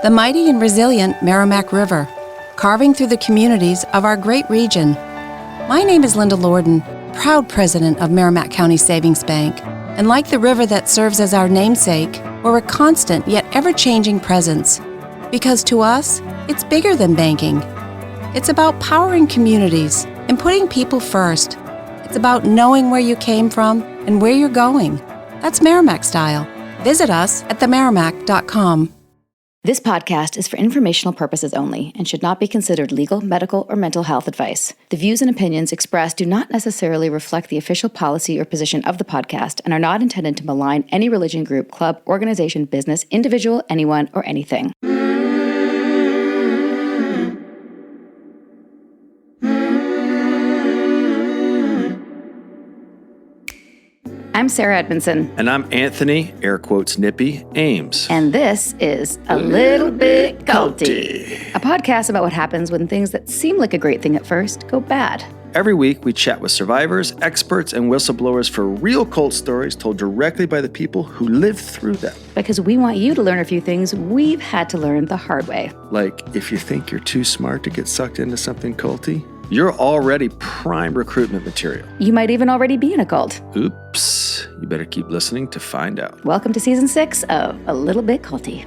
the mighty and resilient Merrimack River, carving through the communities of our great region. My name is Linda Lorden, proud president of Merrimack County Savings Bank, and like the river that serves as our namesake, we're a constant yet ever-changing presence. Because to us, it's bigger than banking. It's about powering communities and putting people first. It's about knowing where you came from and where you're going. That's Merrimack style. Visit us at themerrimack.com. This podcast is for informational purposes only and should not be considered legal, medical, or mental health advice. The views and opinions expressed do not necessarily reflect the official policy or position of the podcast and are not intended to malign any religion, group, club, organization, business, individual, anyone, or anything. I'm Sarah Edmondson. And I'm Anthony, air quotes nippy, Ames. And this is A Little Bit Culty, a podcast about what happens when things that seem like a great thing at first go bad. Every week, we chat with survivors, experts, and whistleblowers for real cult stories told directly by the people who lived through them. Because we want you to learn a few things we've had to learn the hard way. Like, if you think you're too smart to get sucked into something culty, you're already prime recruitment material. You might even already be in a cult. Oops. You better keep listening to find out. Welcome to Season 6 of A Little Bit Culty.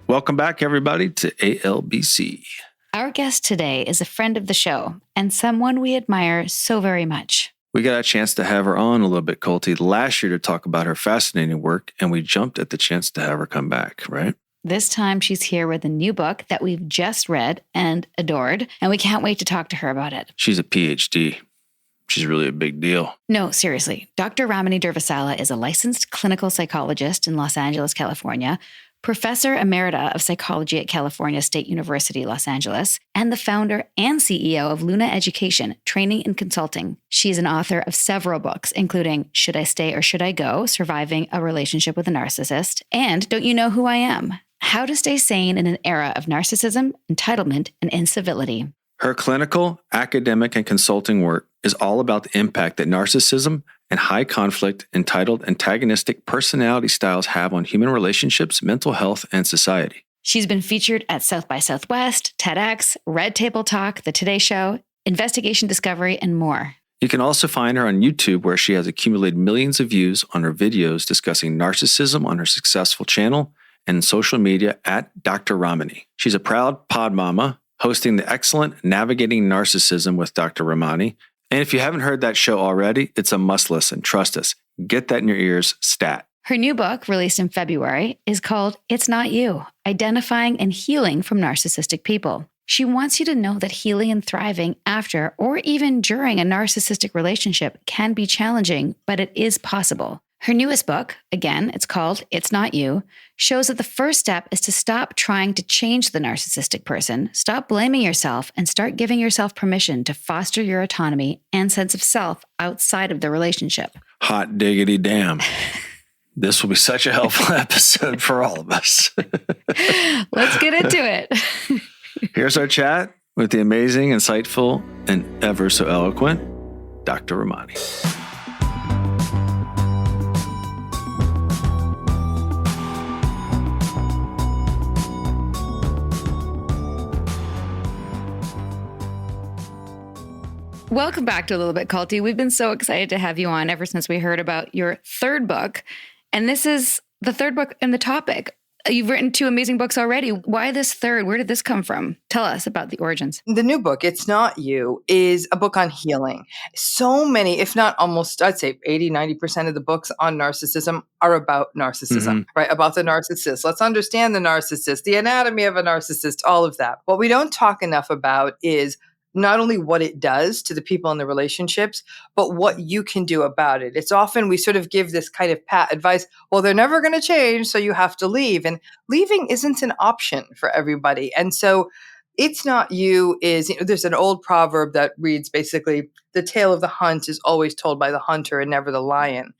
Welcome back, everybody, to ALBC. Our guest today is a friend of the show and someone we admire so very much. We got a chance to have her on A Little Bit Culty last year to talk about her fascinating work, and we jumped at the chance to have her come back, right? This time she's here with a new book that we've just read and adored, and we can't wait to talk to her about it. She's a PhD. She's really a big deal. No, seriously. Dr. Ramani is a licensed clinical psychologist in Los Angeles, California, Professor Emerita of Psychology at California State University, Los Angeles, and the founder and CEO of Luna Education, Training and Consulting. She's an author of several books, including Should I Stay or Should I Go? Surviving a Relationship with a Narcissist, and Don't You Know Who I Am? How to Stay Sane in an Era of Narcissism, Entitlement, and Incivility. Her clinical, academic, and consulting work is all about the impact that narcissism and high conflict, entitled, antagonistic personality styles have on human relationships, mental health, and society. She's been featured at South by Southwest, TEDx, Red Table Talk, The Today Show, Investigation Discovery, and more. You can also find her on YouTube, where she has accumulated millions of views on her videos discussing narcissism on her successful channel and social media at Dr. Ramani. She's a proud pod mama, hosting the excellent Navigating Narcissism with Dr. Ramani. And if you haven't heard that show already, it's a must listen. Trust us. Get that in your ears, stat. Her new book, released in February, is called It's Not You, Identifying and Healing from Narcissistic People. She wants you to know that healing and thriving after or even during a narcissistic relationship can be challenging, but it is possible. Her newest book, again, it's called It's Not You, shows that the first step is to stop trying to change the narcissistic person, stop blaming yourself, and start giving yourself permission to foster your autonomy and sense of self outside of the relationship. Hot diggity damn. This will be such a helpful episode for all of us. Let's get into it. Here's our chat with the amazing, insightful, and ever so eloquent Dr. Ramani. Welcome back to A Little Bit Culty. We've been so excited to have you on ever since we heard about your third book. And this is the third book in the topic. You've written 2 amazing books already. Why this third? Where did this come from? Tell us about the origins. The new book, It's Not You, is a book on healing. So many, if not almost, I'd say 80, 90% of the books on narcissism are about narcissism, right? About the narcissist. Let's understand the narcissist, the anatomy of a narcissist, all of that. What we don't talk enough about is not only what it does to the people in the relationships, but what you can do about it. It's often we sort of give this kind of pat advice, well, they're never going to change, so you have to leave. And leaving isn't an option for everybody. And so It's not you is, there's an old proverb that reads basically, the tale of the hunt is always told by the hunter and never the lion.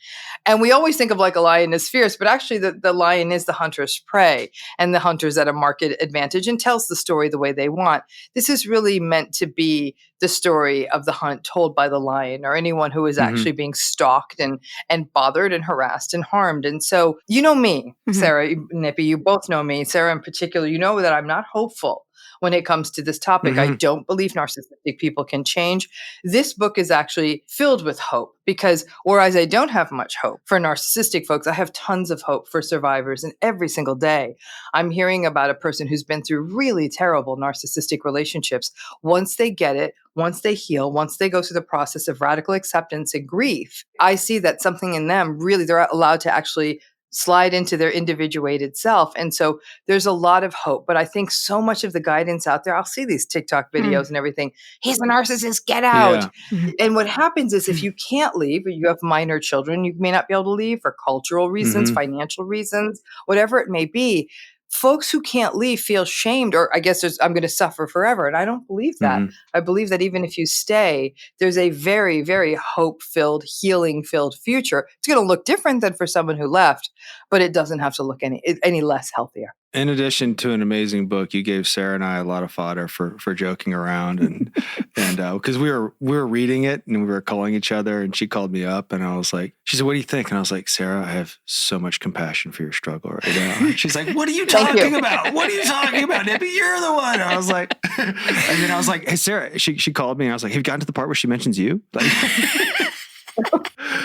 And we always think of like a lion as fierce, but actually the lion is the hunter's prey, and the hunter's at a market advantage and tells the story the way they want. This is really meant to be the story of the hunt told by the lion, or anyone who is actually being stalked and bothered and harassed and harmed. And so, you know me, Sarah, Nippy, you both know me, Sarah in particular, you know that I'm not hopeful when it comes to this topic. I don't believe narcissistic people can change. This book is actually filled with hope, because whereas I don't have much hope for narcissistic folks, I have tons of hope for survivors. And every single day I'm hearing about a person who's been through really terrible narcissistic relationships. Once they get it, once they heal, once they go through the process of radical acceptance and grief, I see that something in them really, they're allowed to actually slide into their individuated self. And so there's a lot of hope. But I think so much of the guidance out there, I'll see these TikTok videos and everything. He's a narcissist, get out. Yeah. And what happens is, if you can't leave, or you have minor children, you may not be able to leave for cultural reasons, financial reasons, whatever it may be. Folks who can't leave feel shamed, or I guess I'm going to suffer forever. And I don't believe that. I believe that even if you stay, there's a very, very hope-filled, healing-filled future. It's going to look different than for someone who left, but it doesn't have to look any less healthier. In addition to an amazing book, you gave Sarah and I a lot of fodder for joking around, and because we were reading it and we were calling each other, and she called me up and I was like, she said, "What do you think?" And I was like, "Sarah, I have so much compassion for your struggle right now." She's like, "What are you talking about? What are you talking about, Nippy? You're the one." And I was like, and then I was like, "Hey, Sarah," she called me and I was like, "Have you gotten to the part where she mentions you?" Like,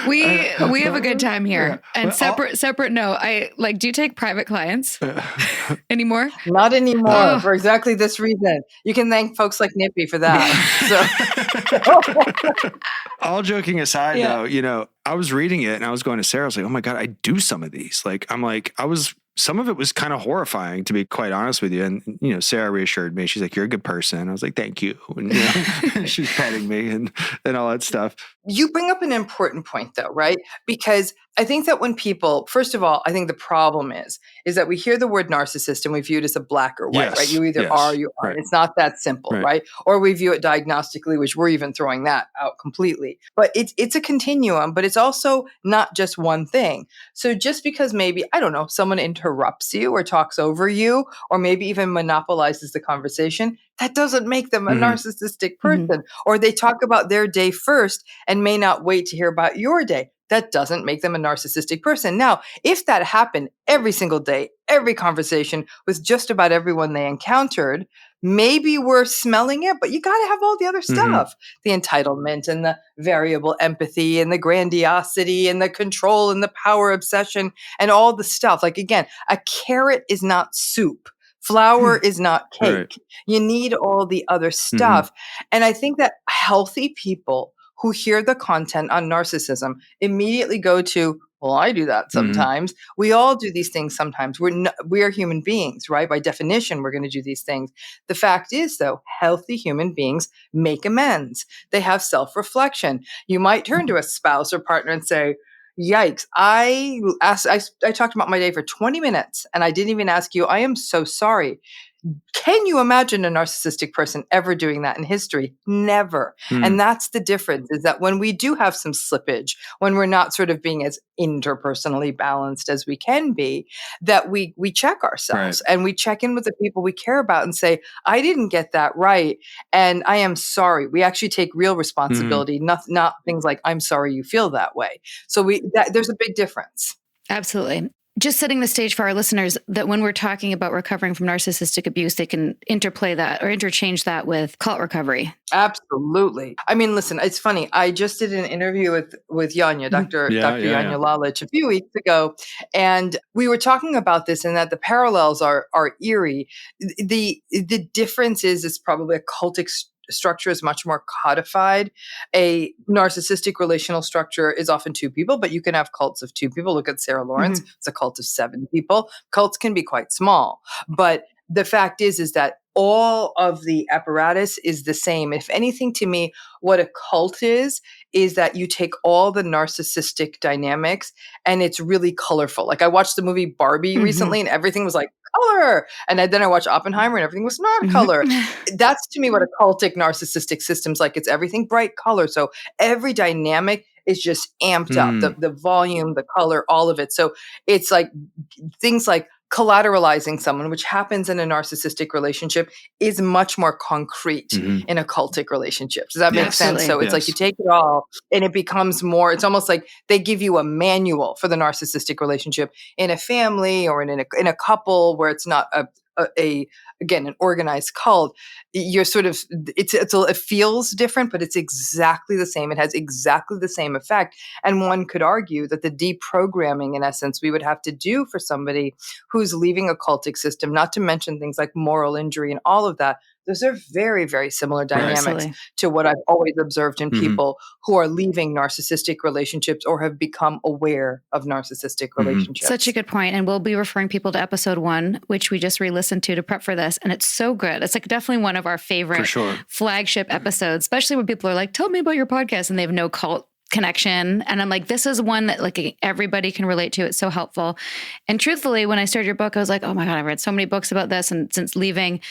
we have a good time here. And separate note, do you take private clients anymore? Not anymore, for exactly this reason. You can thank folks like Nippy for that. So. All joking aside, though, I was reading it and I was going to Sarah, I was like, "Oh my God, I do some of these." Some of it was kind of horrifying, to be quite honest with you. And, Sarah reassured me. She's like, "You're a good person." I was like, "Thank you." And, she's petting me and all that stuff. You bring up an important point, though, right? Because I think that when people, first of all, I think the problem is that we hear the word narcissist and we view it as a black or white, right? You either are or you aren't. Right. It's not that simple, right? Or we view it diagnostically, which we're even throwing that out completely. But it's a continuum, but it's also not just one thing. So just because maybe, I don't know, someone interrupts you or talks over you, or maybe even monopolizes the conversation, that doesn't make them a narcissistic person. Or they talk about their day first and may not wait to hear about your day. That doesn't make them a narcissistic person. Now, if that happened every single day, every conversation with just about everyone they encountered, maybe we're smelling it, but you got to have all the other stuff, the entitlement and the variable empathy and the grandiosity and the control and the power obsession and all the stuff. Like, again, a carrot is not soup. Flour is not cake. Right. You need all the other stuff. And I think that healthy people who hear the content on narcissism immediately go to, well, I do that sometimes. We all do these things sometimes. We are human beings, right? By definition, we're going to do these things. The fact is, though, healthy human beings make amends. They have self-reflection. You might turn to a spouse or partner and say, "Yikes, I talked about my day for 20 minutes and I didn't even ask you. I am so sorry." Can you imagine a narcissistic person ever doing that in history? Never. And that's the difference, is that when we do have some slippage, when we're not sort of being as interpersonally balanced as we can be, that we check ourselves and we check in with the people we care about and say, "I didn't get that right. And I am sorry." We actually take real responsibility, not things like, "I'm sorry you feel that way." So there's a big difference. Absolutely. Just setting the stage for our listeners that when we're talking about recovering from narcissistic abuse, they can interplay that or interchange that with cult recovery. Absolutely. I mean, listen, it's funny. I just did an interview with Yanya, Dr. Yanya Lalich, a few weeks ago, and we were talking about this and that the parallels are eerie. The difference is probably a cultic structure is much more codified. A narcissistic relational structure is often two people, but you can have cults of two people. Look at Sarah Lawrence. It's a cult of 7 people. Cults can be quite small, but the fact is that all of the apparatus is the same. If anything, to me, what a cult is that you take all the narcissistic dynamics and it's really colorful. Like I watched the movie Barbie recently and everything was like color. And then I watched Oppenheimer and everything was not color. That's to me what a cultic narcissistic system's like. It's everything bright color. So every dynamic is just amped up, the volume, the color, all of it. So it's like things like collateralizing someone, which happens in a narcissistic relationship, is much more concrete in a cultic relationship. Does that make sense? So it's like you take it all and it becomes more, it's almost like they give you a manual for the narcissistic relationship in a family or in a couple where it's not again, an organized cult. You're sort of, it feels different, but it's exactly the same. It has exactly the same effect. And one could argue that the deprogramming, in essence, we would have to do for somebody who's leaving a cultic system, not to mention things like moral injury and all of that. Those are very, very similar dynamics to what I've always observed in people who are leaving narcissistic relationships or have become aware of narcissistic relationships. Such a good point. And we'll be referring people to episode 1, which we just re-listened to prep for this. And it's so good. It's like definitely one of our favorite flagship episodes, especially when people are like, tell me about your podcast, and they have no cult connection. And I'm like, this is one that like everybody can relate to. It's so helpful. And truthfully, when I started your book, I was like, oh my God, I've read so many books about this. And since leaving,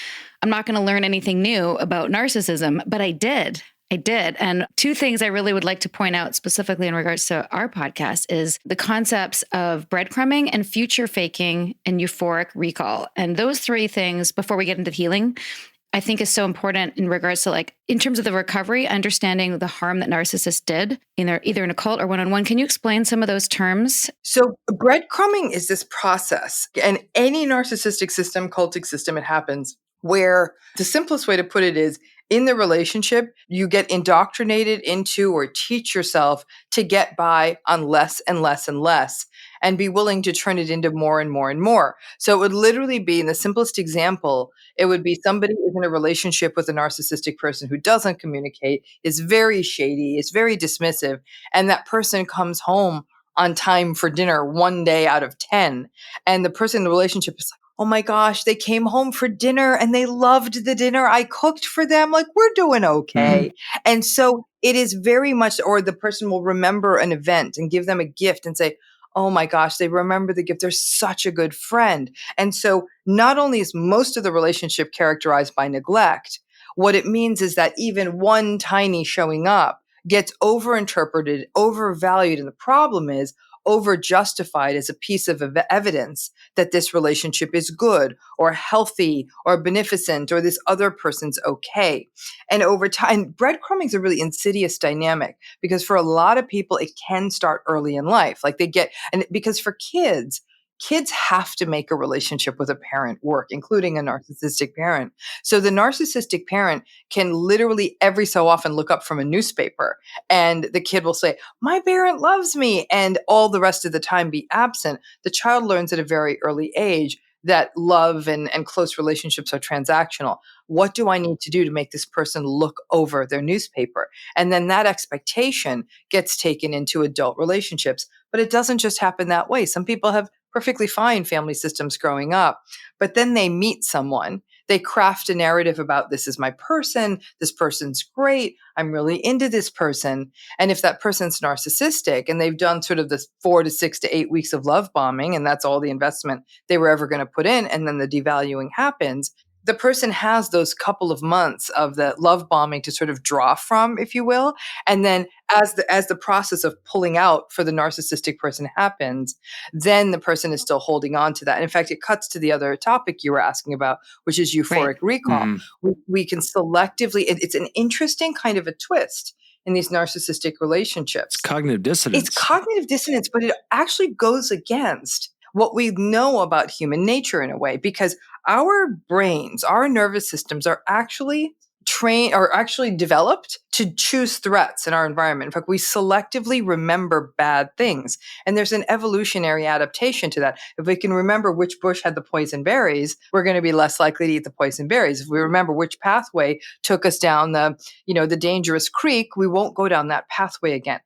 I'm not going to learn anything new about narcissism, but I did. And 2 things I really would like to point out specifically in regards to our podcast is the concepts of breadcrumbing and future faking and euphoric recall. And those 3 things, before we get into healing, I think is so important in regards to like, in terms of the recovery, understanding the harm that narcissists did either in a cult or one-on-one. Can you explain some of those terms? So breadcrumbing is this process, and any narcissistic system, cultic system, it happens where the simplest way to put it is in the relationship, you get indoctrinated into or teach yourself to get by on less and less and less and be willing to turn it into more and more and more. So it would literally be, in the simplest example, it would be somebody is in a relationship with a narcissistic person who doesn't communicate, is very shady, is very dismissive, and that person comes home on time for dinner 1 day out of 10. And the person in the relationship is like, oh my gosh, they came home for dinner and they loved the dinner I cooked for them. Like, we're doing okay. And so it is very much, or the person will remember an event and give them a gift and say, oh my gosh, they remember the gift. They're such a good friend. And so not only is most of the relationship characterized by neglect, what it means is that even one tiny showing up gets overinterpreted, overvalued. And the problem is over-justified as a piece of evidence that this relationship is good or healthy or beneficent or this other person's okay. And over time, breadcrumbing is a really insidious dynamic because for a lot of people, it can start early in life. Like and because for kids have to make a relationship with a parent work, including a narcissistic parent. So the narcissistic parent can literally every so often look up from a newspaper and the kid will say, my parent loves me, and all the rest of the time be absent. The child learns at a very early age that love and close relationships are transactional. What do I need to do to make this person look over their newspaper? And then that expectation gets taken into adult relationships. But it doesn't just happen that way. Some people have perfectly fine family systems growing up, but then they meet someone. They craft a narrative about this is my person. This person's great. I'm really into this person. And if that person's narcissistic and they've done sort of this 4 to 6 to 8 weeks of love bombing, and that's all the investment they were ever going to put in, and then the devaluing happens, the person has those couple of months of the love bombing to sort of draw from, if you will. And then as the process of pulling out for the narcissistic person happens, then the person is still holding on to that. And in fact, it cuts to the other topic you were asking about, which is euphoric recall. We can selectively, it's an interesting kind of a twist in these narcissistic relationships. Cognitive dissonance. It's cognitive dissonance, but it actually goes against what we know about human nature in a way, because our brains, our nervous systems are actually trained or actually developed to choose threats in our environment. In fact, we selectively remember bad things. And there's an evolutionary adaptation to that. If we can remember which bush had the poison berries, we're going to be less likely to eat the poison berries. If we remember which pathway took us down the dangerous creek, we won't go down that pathway again.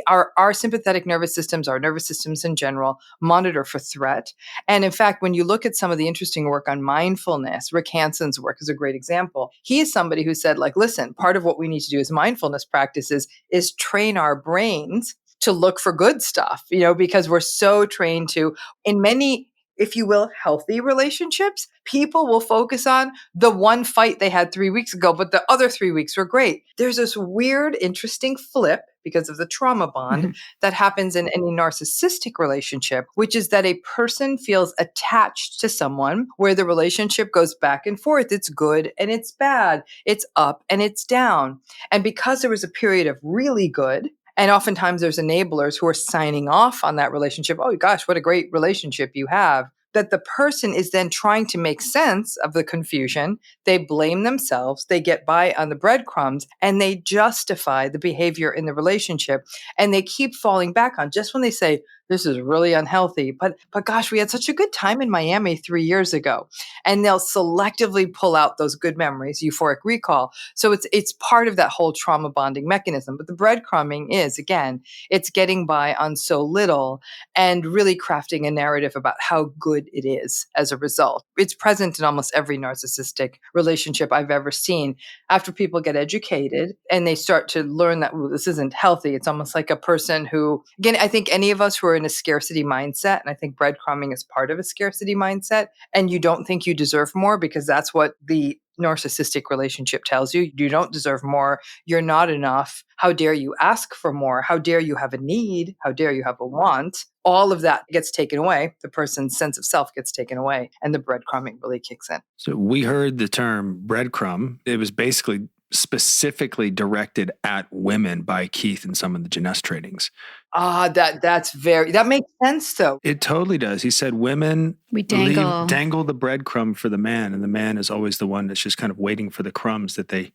Our sympathetic nervous systems, our nervous systems in general, monitor for threat. And in fact, when you look at some of the interesting work on mindfulness, Rick Hanson's work is a great example. He is somebody who said, like, listen, part of what we need to do as mindfulness practices is train our brains to look for good stuff, because we're so trained to, in many, if you will, healthy relationships, people will focus on the one fight they had 3 weeks ago, but the other 3 weeks were great. There's this weird, interesting flip because of the trauma bond that happens in any narcissistic relationship, which is that a person feels attached to someone where the relationship goes back and forth. It's good and it's bad. It's up and it's down. And because there was a period of really good, and oftentimes there's enablers who are signing off on that relationship. Oh gosh, what a great relationship you have. That the person is then trying to make sense of the confusion. They blame themselves. They get by on the breadcrumbs and they justify the behavior in the relationship. And they keep falling back on just when they say, this is really unhealthy. But gosh, we had such a good time in Miami 3 years ago. And they'll selectively pull out those good memories, euphoric recall. So it's part of that whole trauma bonding mechanism. But the breadcrumbing is, again, it's getting by on so little and really crafting a narrative about how good it is as a result. It's present in almost every narcissistic relationship I've ever seen. After people get educated and they start to learn that, well, this isn't healthy, it's almost like a person who, again, I think any of us who are in a scarcity mindset, and I think breadcrumbing is part of a scarcity mindset, and you don't think you deserve more because that's what the narcissistic relationship tells you. You don't deserve more. You're not enough. How dare you ask for more? How dare you have a need? How dare you have a want? All of that gets taken away. The person's sense of self gets taken away, and the breadcrumbing really kicks in. So we heard the term breadcrumb. It was basically specifically directed at women by Keith in some of the Jess trainings. That makes sense though. It totally does. He said women We dangle the breadcrumb for the man, and the man is always the one that's just kind of waiting for the crumbs that they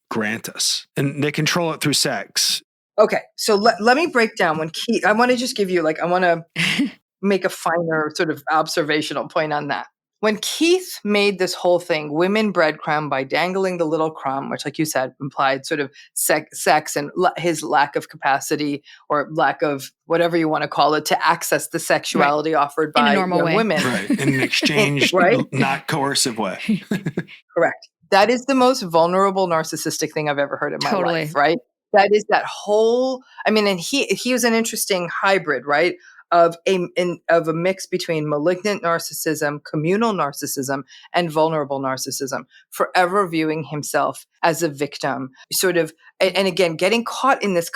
grant us. And they control it through sex. Okay, so let me break down when Keith, I want to just give you I want to make a finer sort of observational point on that. When Keith made this whole thing, women breadcrumb by dangling the little crumb, which, like you said, implied sort of sex and his lack of capacity or lack of whatever you want to call it to access the sexuality offered by women. Right. In an exchange, not coercive way. Correct. That is the most vulnerable narcissistic thing I've ever heard in my life, right? That is that whole, and he was an interesting hybrid, right? Of a mix between malignant narcissism, communal narcissism, and vulnerable narcissism, forever viewing himself as a victim, sort of, and again, getting caught in this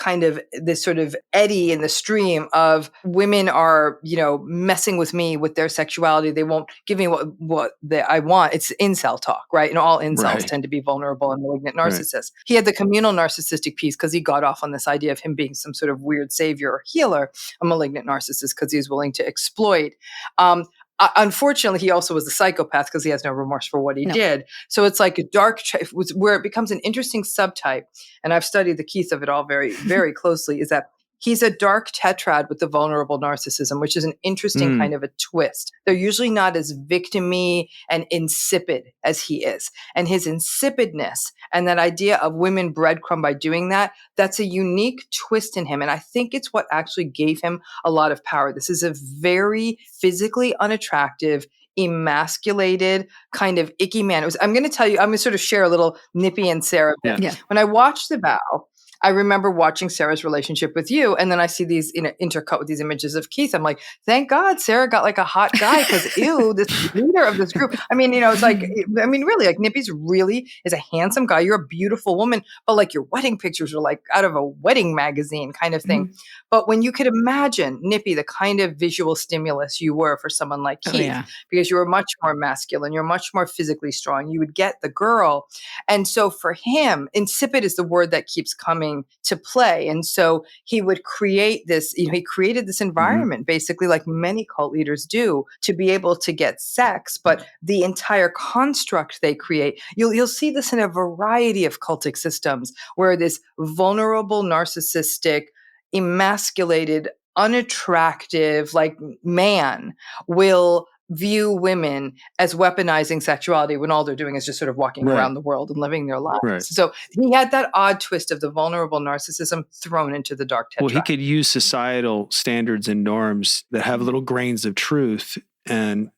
sort of eddy in the stream of women are, messing with me with their sexuality. They won't give me what I want. It's incel talk, right? And all incels tend to be vulnerable and malignant narcissists. Right. He had the communal narcissistic piece because he got off on this idea of him being some sort of weird savior or healer, a malignant narcissist, because he was willing to exploit. Unfortunately, he also was a psychopath because he has no remorse for what he did. So it's like a dark, where it becomes an interesting subtype. And I've studied the Keith of it all very, very closely, is that he's a dark tetrad with the vulnerable narcissism, which is an interesting kind of a twist. They're usually not as victim-y and insipid as he is. And his insipidness and that idea of women breadcrumb by doing that, that's a unique twist in him. And I think it's what actually gave him a lot of power. This is a very physically unattractive, emasculated, kind of icky man. I'm going to tell you, I'm going to sort of share a little Nippy and Sarah bit. Yeah. When I watched The Vow, I remember watching Sarah's relationship with you, and then I see these intercut with these images of Keith. I'm like, thank God Sarah got like a hot guy, because ew, this leader of this group. It's like, really, like Nippy's really is a handsome guy. You're a beautiful woman, but like your wedding pictures are like out of a wedding magazine kind of thing. But when you could imagine, Nippy, the kind of visual stimulus you were for someone like Keith, because you were much more masculine, you're much more physically strong, you would get the girl. And so for him, insipid is the word that keeps coming came to play. And so he would create this, he created this environment, basically like many cult leaders do, to be able to get sex. But the entire construct they create, you'll see this in a variety of cultic systems where this vulnerable, narcissistic, emasculated, unattractive, like man will view women as weaponizing sexuality when all they're doing is just sort of walking around the world and living their lives. Right. So he had that odd twist of the vulnerable narcissism thrown into the dark tetrad. Well, he could use societal standards and norms that have little grains of truth and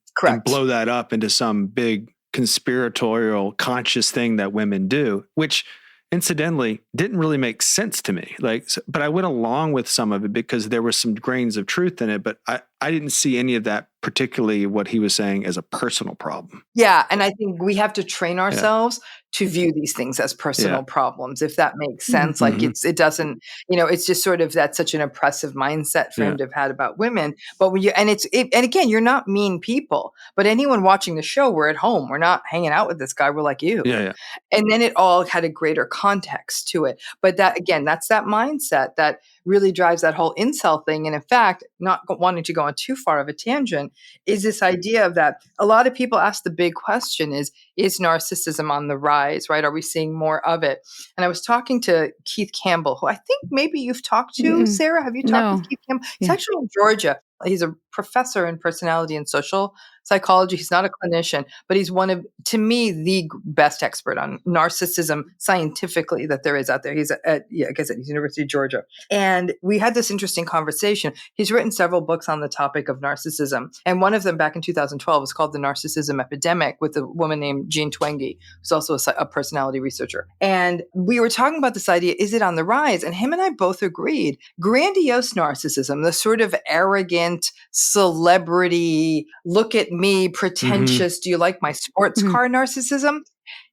blow that up into some big conspiratorial conscious thing that women do, which incidentally didn't really make sense to me. But I went along with some of it because there were some grains of truth in it, but I didn't see any of that, particularly what he was saying, as a personal problem. Yeah. And I think we have to train ourselves to view these things as personal problems, if that makes sense. Like it doesn't, it's just sort of, that's such an oppressive mindset for him to have had about women. But when and again, you're not mean people, but anyone watching the show, we're at home, we're not hanging out with this guy, we're like you. Yeah. And then it all had a greater context to it. But that, again, that's that mindset that really drives that whole incel thing. And in fact, not wanting to go on too far of a tangent, is this idea of that a lot of people ask the big question is narcissism on the rise, right? Are we seeing more of it? And I was talking to Keith Campbell, who I think maybe you've talked to, Sarah. Have you talked with Keith Campbell? He's actually in Georgia. He's a professor in personality and social psychology. He's not a clinician, but he's one of, to me, the best expert on narcissism scientifically that there is out there. He's at he's University of Georgia. And we had this interesting conversation. He's written several books on the topic of narcissism. And one of them back in 2012 was called The Narcissism Epidemic, with a woman named Jean Twenge, who's also a personality researcher. And we were talking about this idea, is it on the rise? And him and I both agreed. Grandiose narcissism, the sort of arrogant celebrity, look at me, pretentious, do you like my sports car narcissism?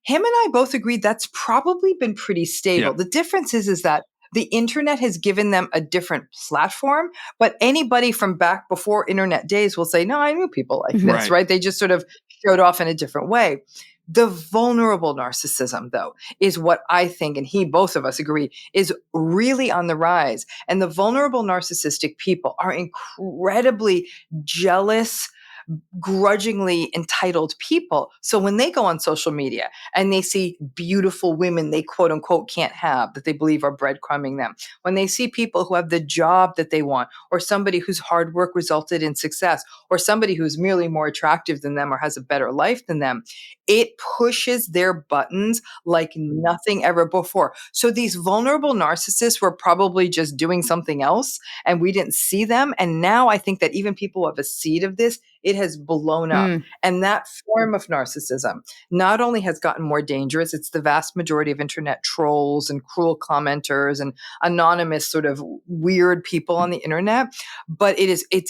Him and I both agreed that's probably been pretty stable. Yeah. The difference is that the internet has given them a different platform, but anybody from back before internet days will say, no, I knew people like this, right? They just sort of showed off in a different way. The vulnerable narcissism, though, is what I think, and both of us agree, is really on the rise. And the vulnerable narcissistic people are incredibly jealous, grudgingly entitled people. So when they go on social media and they see beautiful women they quote unquote can't have, that they believe are breadcrumbing them, when they see people who have the job that they want, or somebody whose hard work resulted in success, or somebody who's merely more attractive than them or has a better life than them, it pushes their buttons like nothing ever before. So these vulnerable narcissists were probably just doing something else and we didn't see them. And now I think that even people who have a seed of this, it has blown up. And that form of narcissism not only has gotten more dangerous, it's the vast majority of internet trolls and cruel commenters and anonymous sort of weird people on the internet, but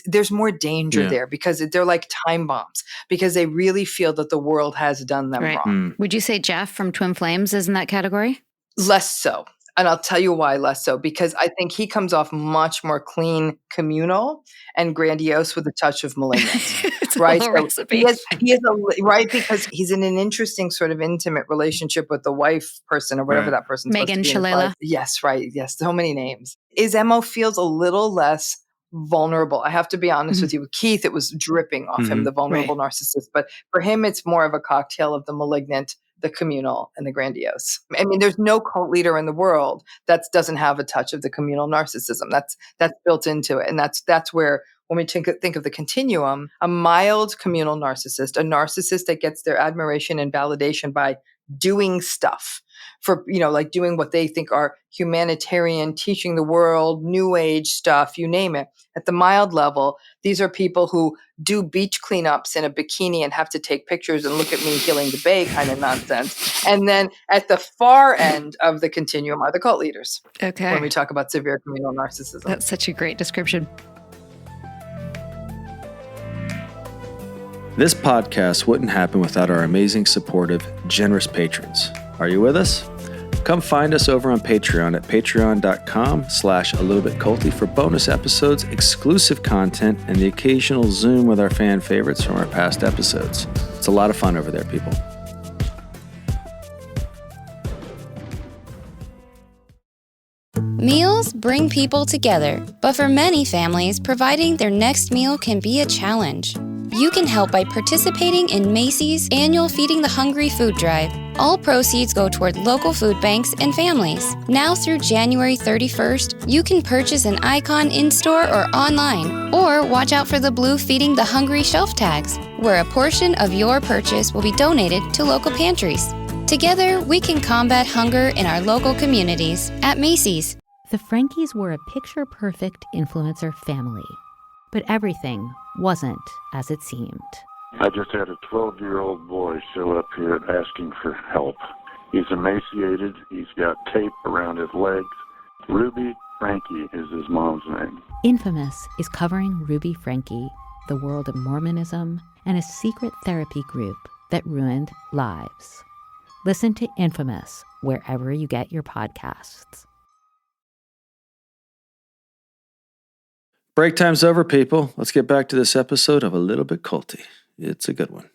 there's more danger there because they're like time bombs, because they really feel that the world has done them wrong. Would you say Jeff from Twin Flames is in that category? Less so. And I'll tell you why less so, because I think he comes off much more clean, communal, and grandiose with a touch of malignant. It's right? a little recipe. He is right, because he's in an interesting sort of intimate relationship with the wife person or whatever that person's Megan supposed to be in his Shalala. life. Yes, right. Yes, so many names. His MO feels a little less vulnerable. I have to be honest with you. With Keith, it was dripping off him, the vulnerable narcissist. But for him, it's more of a cocktail of the malignant, the communal, and the grandiose. I mean, there's no cult leader in the world that doesn't have a touch of the communal narcissism. That's built into it. And that's where, when we think of the continuum, a mild communal narcissist, a narcissist that gets their admiration and validation by doing stuff for, like doing what they think are humanitarian, teaching the world, new age stuff, you name it. At the mild level, these are people who do beach cleanups in a bikini and have to take pictures and look at me healing the bay kind of nonsense. And then at the far end of the continuum are the cult leaders. Okay. When we talk about severe communal narcissism. That's such a great description. This podcast wouldn't happen without our amazing, supportive, generous patrons. Are you with us? Come find us over on Patreon at patreon.com/alittlebitculty for bonus episodes, exclusive content, and the occasional Zoom with our fan favorites from our past episodes. It's a lot of fun over there, people. Meals bring people together, but for many families, providing their next meal can be a challenge. You can help by participating in Macy's annual Feeding the Hungry food drive. All proceeds go toward local food banks and families. Now through January 31st, you can purchase an icon in-store or online, or watch out for the blue Feeding the Hungry shelf tags, where a portion of your purchase will be donated to local pantries. Together, we can combat hunger in our local communities at Macy's. The Frankies were a picture-perfect influencer family, but everything wasn't as it seemed. I just had a 12-year-old boy show up here asking for help. He's emaciated. He's got tape around his legs. Ruby Frankie is his mom's name. Infamous is covering Ruby Frankie, the world of Mormonism, and a secret therapy group that ruined lives. Listen to Infamous wherever you get your podcasts. Break time's over, people. Let's get back to this episode of A Little Bit Culty. It's a good one.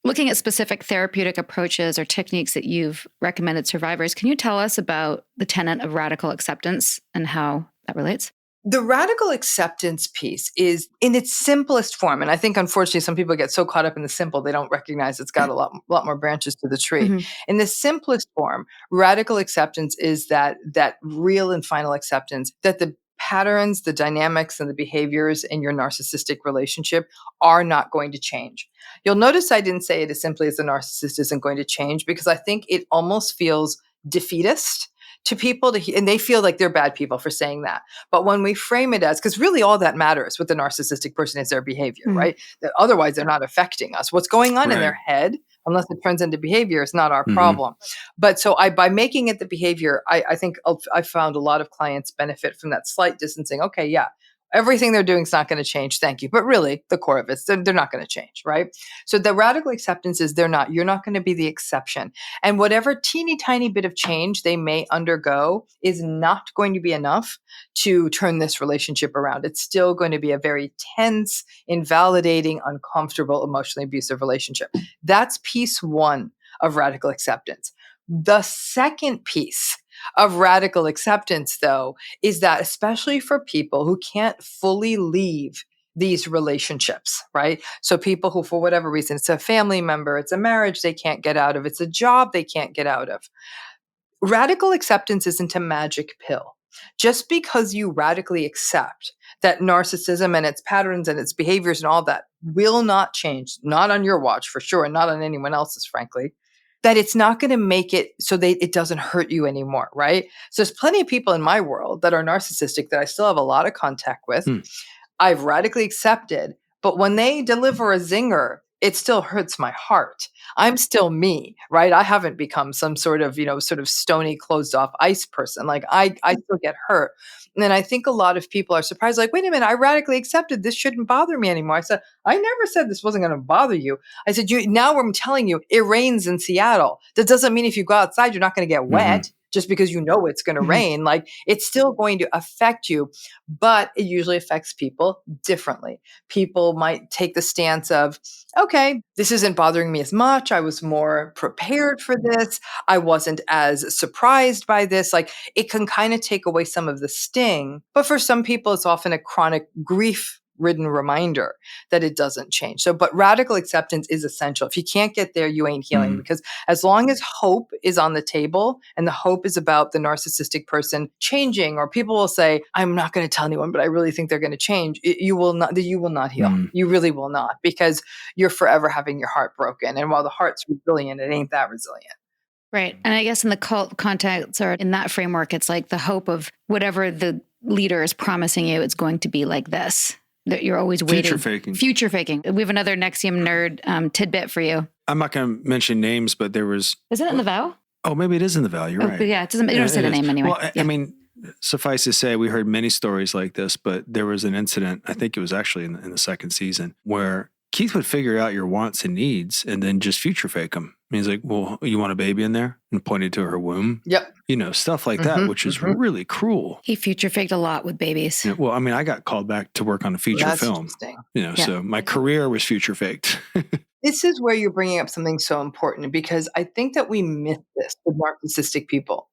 Looking at specific therapeutic approaches or techniques that you've recommended survivors, can you tell us about the tenet of radical acceptance and how that relates? The radical acceptance piece is in its simplest form. And I think, unfortunately, some people get so caught up in the simple, they don't recognize it's got a lot more branches to the tree. Mm-hmm. In the simplest form, radical acceptance is that real and final acceptance that the patterns, the dynamics, and the behaviors in your narcissistic relationship are not going to change. You'll notice I didn't say it as simply as the narcissist isn't going to change, because I think it almost feels defeatist to people, and they feel like they're bad people for saying that. But when we frame it as, because really all that matters with the narcissistic person is their behavior, right? That otherwise they're not affecting us. What's going on in their head, unless it turns into behavior, is not our problem. But so by making it the behavior, I think I found a lot of clients benefit from that slight distancing. Okay, yeah, everything they're doing is not going to change. Thank you. But really, the core of it, they're not going to change, right? So the radical acceptance is you're not going to be the exception. And whatever teeny tiny bit of change they may undergo is not going to be enough to turn this relationship around. It's still going to be a very tense, invalidating, uncomfortable, emotionally abusive relationship. That's piece one of radical acceptance. The second piece of radical acceptance, though, is that especially for people who can't fully leave these relationships, right? So people who, for whatever reason, it's a family member, it's a marriage they can't get out of, it's a job they can't get out of. Radical acceptance isn't a magic pill. Just because you radically accept that narcissism and its patterns and its behaviors and all that will not change, not on your watch for sure, and not on anyone else's, frankly, that it's not going to make it so that it doesn't hurt you anymore, right? So there's plenty of people in my world that are narcissistic that I still have a lot of contact with. I've radically accepted, but when they deliver a zinger, it still hurts my heart. I'm still me, right? I haven't become some sort of stony, closed off ice person. Like I still get hurt. And I think a lot of people are surprised, like, wait a minute, I radically accepted this shouldn't bother me anymore. I said, I never said this wasn't going to bother you. I said, now I'm telling you, it rains in Seattle. That doesn't mean if you go outside, you're not going to get wet. Just because you know it's going to rain, like it's still going to affect you, but it usually affects people differently. People might take the stance of, okay, this isn't bothering me as much. I was more prepared for this. I wasn't as surprised by this. Like it can kind of take away some of the sting, but for some people, it's often a chronic grief-ridden reminder that it doesn't change. So, but radical acceptance is essential. If you can't get there, you ain't healing, because as long as hope is on the table and the hope is about the narcissistic person changing, or people will say, I'm not going to tell anyone, but I really think they're going to change. You will not heal. You really will not, because you're forever having your heart broken. And while the heart's resilient, it ain't that resilient. Right. And I guess in the cult context or in that framework, it's like the hope of whatever the leader is promising you, it's going to be like this. That you're always waiting. Future faking. We have another NXIVM nerd tidbit for you. I'm not going to mention names, but there was... Is it in the vow? Oh, maybe it is in the vow. You're right. But yeah, it don't say the name anyway. Well, I mean, suffice to say, we heard many stories like this, but there was an incident, I think it was actually in the second season, where Keith would figure out your wants and needs and then just future fake them. And he's like, well, you want a baby in there? And pointed to her womb. Yep. Stuff like that, which is really cruel. He future faked a lot with babies. Well, I mean, I got called back to work on a feature film. Interesting. So my career was future faked. This is where you're bringing up something so important, because I think that we miss this with narcissistic people.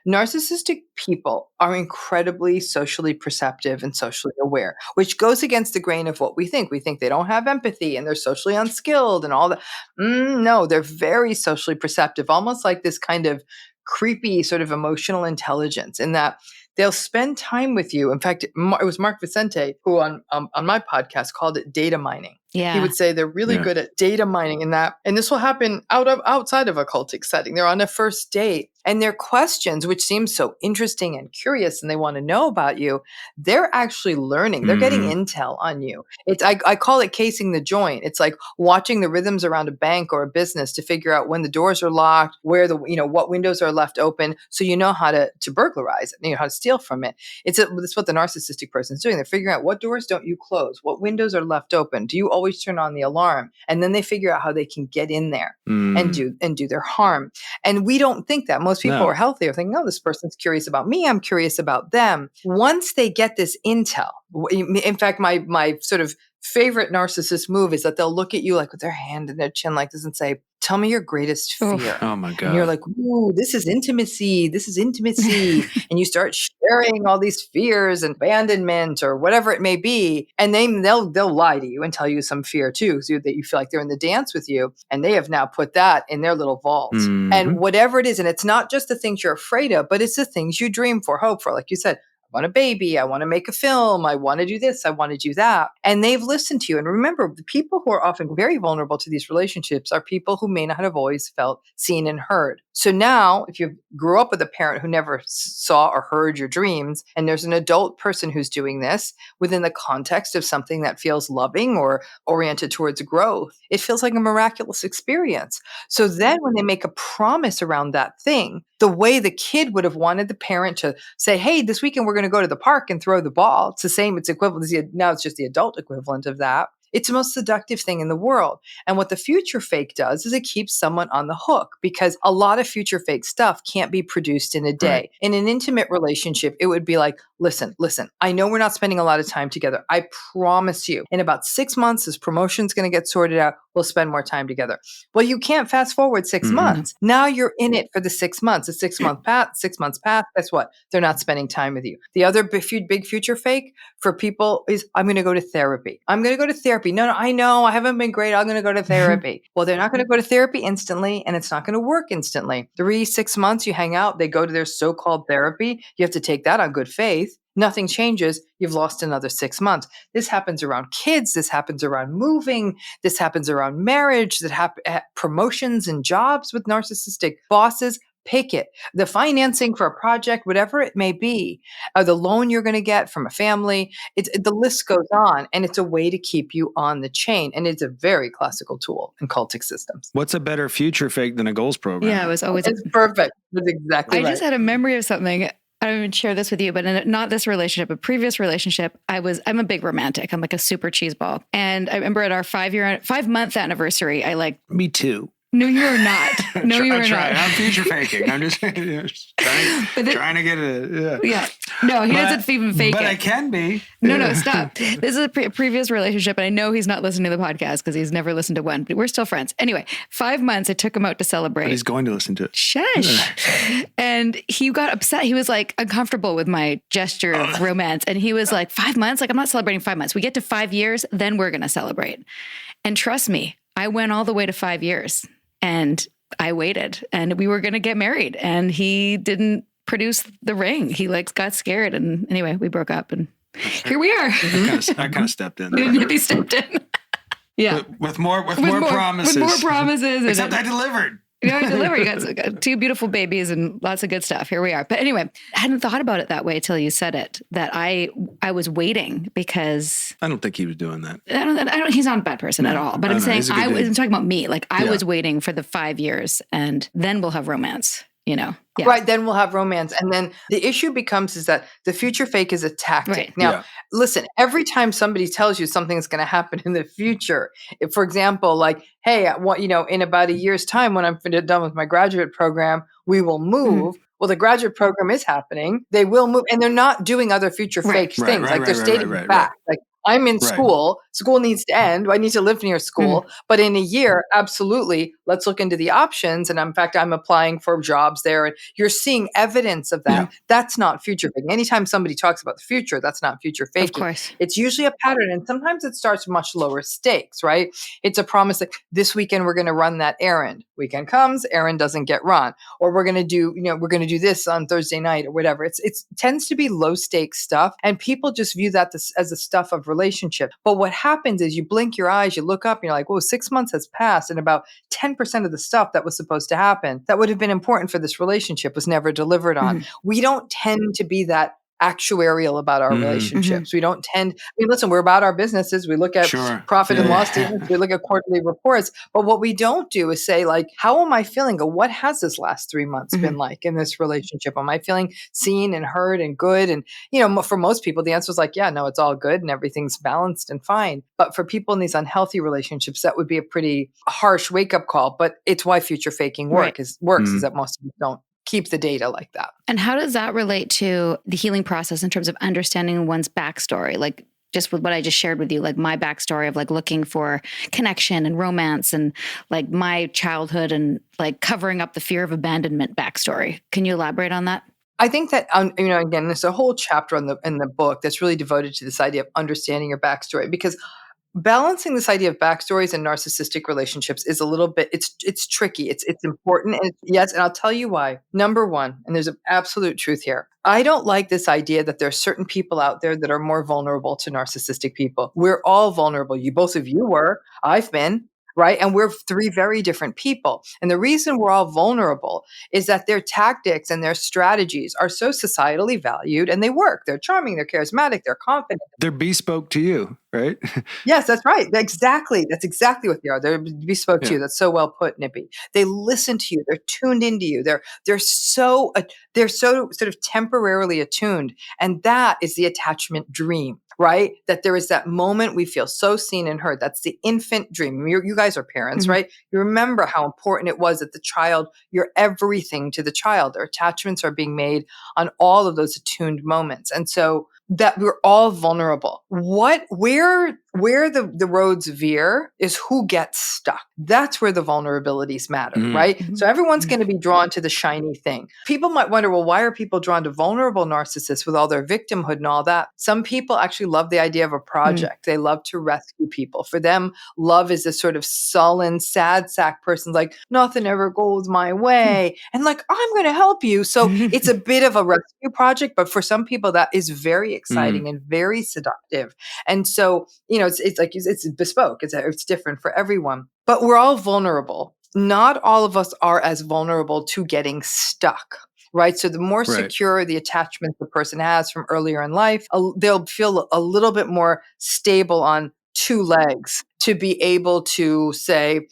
Narcissistic people are incredibly socially perceptive and socially aware, which goes against the grain of what we think. We think they don't have empathy and they're socially unskilled and all that. No, they're very socially perceptive, almost like this kind of creepy sort of emotional intelligence, in that they'll spend time with you. In fact, it was Mark Vicente who on my podcast called it data mining. Yeah. He would say they're really good at data mining in that. And this will happen outside of a cultic setting. They're on a first date, and their questions, which seem so interesting and curious, and they want to know about you, they're actually learning. They're getting intel on you. I call it casing the joint. It's like watching the rhythms around a bank or a business to figure out when the doors are locked, where what windows are left open, so you know how to burglarize it, how to steal from it. It's what the narcissistic person is doing. They're figuring out what doors don't you close, what windows are left open. Do you always turn on the alarm? And then they figure out how they can get in there and do their harm. And we don't think that. Most people are healthy, are thinking, oh, this person's curious about me, I'm curious about them. Once they get this intel, in fact, my sort of favorite narcissist move is that they'll look at you like with their hand in their chin like this and say, tell me your greatest fear. Oh my God. And you're like, ooh, this is intimacy. This is intimacy. And you start sharing all these fears and abandonment or whatever it may be. And they'll lie to you and tell you some fear too, so that you feel like they're in the dance with you. And they have now put that in their little vault. And whatever it is, and it's not just the things you're afraid of, but it's the things you dream for, hope for. Like you said, I want a baby. I want to make a film. I want to do this. I want to do that. And they've listened to you. And remember, the people who are often very vulnerable to these relationships are people who may not have always felt seen and heard. So now, if you grew up with a parent who never saw or heard your dreams, and there's an adult person who's doing this within the context of something that feels loving or oriented towards growth, it feels like a miraculous experience. So then when they make a promise around that thing, the way the kid would have wanted the parent to say, hey, this weekend we're going to go to the park and throw the ball. It's the same. It's equivalent. Now it's just the adult equivalent of that. It's the most seductive thing in the world. And what the future fake does is it keeps someone on the hook, because a lot of future fake stuff can't be produced in a day. Right. In an intimate relationship, it would be like, listen, I know we're not spending a lot of time together. I promise you, in about 6 months, this promotion's going to get sorted out. We'll spend more time together. Well, you can't fast forward 6 months. Now you're in it for the 6 months. The 6 months pass. Guess what? They're not spending time with you. The other big future fake for people is, I'm going to go to therapy. No, I know I haven't been great. I'm going to go to therapy. Well, they're not going to go to therapy instantly, and it's not going to work instantly. 6 months, you hang out, they go to their so-called therapy. You have to take that on good faith. Nothing changes. You've lost another 6 months. This happens around kids. This happens around moving. This happens around marriage. Promotions and jobs with narcissistic bosses. Pick it. The financing for a project, whatever it may be, or the loan you're going to get from a family. The list goes on, and it's a way to keep you on the chain. And it's a very classical tool in cultic systems. What's a better future fake than a goals program? Yeah, it was always perfect. That's exactly right. I just had a memory of something. I don't even share this with you, but not this relationship, a previous relationship, I'm a big romantic. I'm like a super cheeseball. And I remember at our 5-month anniversary, Me too. No, you are not. No, you are not. I'm future faking. I'm just trying to get it. Yeah. No, he doesn't even fake it. But I can be. No, stop. This is a previous relationship, and I know he's not listening to the podcast because he's never listened to one, but we're still friends. Anyway, 5 months, I took him out to celebrate. But he's going to listen to it. Shush. And he got upset. He was like uncomfortable with my gesture of romance. And he was like, 5 months? Like, I'm not celebrating 5 months. We get to 5 years, then we're going to celebrate. And trust me, I went all the way to 5 years. And I waited, and we were going to get married, and he didn't produce the ring. He got scared. And anyway, we broke up, and here we are. I kind of stepped in. He stepped in. Yeah. With more promises. With more promises. Except I delivered. I delivered. You got 2 beautiful babies and lots of good stuff. Here we are. But anyway, I hadn't thought about it that way till you said it, that I was waiting because... I don't think he was doing that. He's not a bad person at all. But I'm saying, I'm talking about me. Like, I was waiting for the 5 years, and then we'll have romance, Yeah. Right. Then we'll have romance. And then the issue becomes is that the future fake is a tactic. Right. Now, listen, every time somebody tells you something's going to happen in the future, if, for example, like, hey, in about a year's time, when I'm done with my graduate program, we will move. Mm-hmm. Well, the graduate program is happening. They will move, and they're not doing other future fake things. They're stating back. Like, I'm in Right. school. School needs to end. I need to live near school. But in a year, absolutely, let's look into the options. And in fact, I'm applying for jobs there. And you're seeing evidence of that. Yeah. That's not future faking. Anytime somebody talks about the future, that's not future Of faking. course. It's usually a pattern. And sometimes it starts much lower stakes, right? It's a promise that this weekend we're going to run that errand. Weekend comes, errand doesn't get run. Or we're going to do, we're going to do this on Thursday night or whatever. It tends to be low stakes stuff. And people just view that as the stuff of relationship. But what happens is you blink your eyes, you look up, and you're like, whoa, 6 months has passed. And about 10% of the stuff that was supposed to happen that would have been important for this relationship was never delivered on. We don't tend to be that actuarial about our relationships. We don't listen, we're about our businesses. We look at profit and loss statements. We look at quarterly reports. But what we don't do is say, like, how am I feeling? Or what has this last 3 months been like in this relationship? Am I feeling seen and heard and good? And, for most people, the answer is like, yeah, no, it's all good and everything's balanced and fine. But for people in these unhealthy relationships, that would be a pretty harsh wake-up call. But it's why future faking works is that most of us don't keep the data like that. And how does that relate to the healing process in terms of understanding one's backstory? Like just with what I just shared with you, like my backstory of like looking for connection and romance and like my childhood and like covering up the fear of abandonment backstory. Can you elaborate on that? I think that, again, there's a whole chapter in the book that's really devoted to this idea of understanding your backstory, because balancing this idea of backstories and narcissistic relationships is a little bit, it's tricky. It's important. And yes. And I'll tell you why. Number one, and there's an absolute truth here. I don't like this idea that there are certain people out there that are more vulnerable to narcissistic people. We're all vulnerable. Both of you were, I've been. Right. And we're three very different people. And the reason we're all vulnerable is that their tactics and their strategies are so societally valued and they work. They're charming, they're charismatic, they're confident. They're bespoke to you, right? Yes, that's right. Exactly. That's exactly what they are. They're bespoke to you. That's so well put, Nippy. They listen to you. They're tuned into you. They're so sort of temporarily attuned. And that is the attachment dream. Right? That there is that moment we feel so seen and heard. That's the infant dream. You guys are parents, right? You remember how important it was that the child, you're everything to the child. Their attachments are being made on all of those attuned moments. And so that we're all vulnerable. Where the roads veer is who gets stuck. That's where the vulnerabilities matter, right? So everyone's going to be drawn to the shiny thing. People might wonder, well, why are people drawn to vulnerable narcissists with all their victimhood and all that? Some people actually love the idea of a project. They love to rescue people. For them, love is this sort of sullen, sad sack person, like, nothing ever goes my way. And like, I'm going to help you. So it's a bit of a rescue project, but for some people that is very exciting and very seductive. And so, it's like, it's bespoke. It's different for everyone, but we're all vulnerable. Not all of us are as vulnerable to getting stuck. Right. So the more secure the attachment the person has from earlier in life, they'll feel a little bit more stable on two legs to be able to say,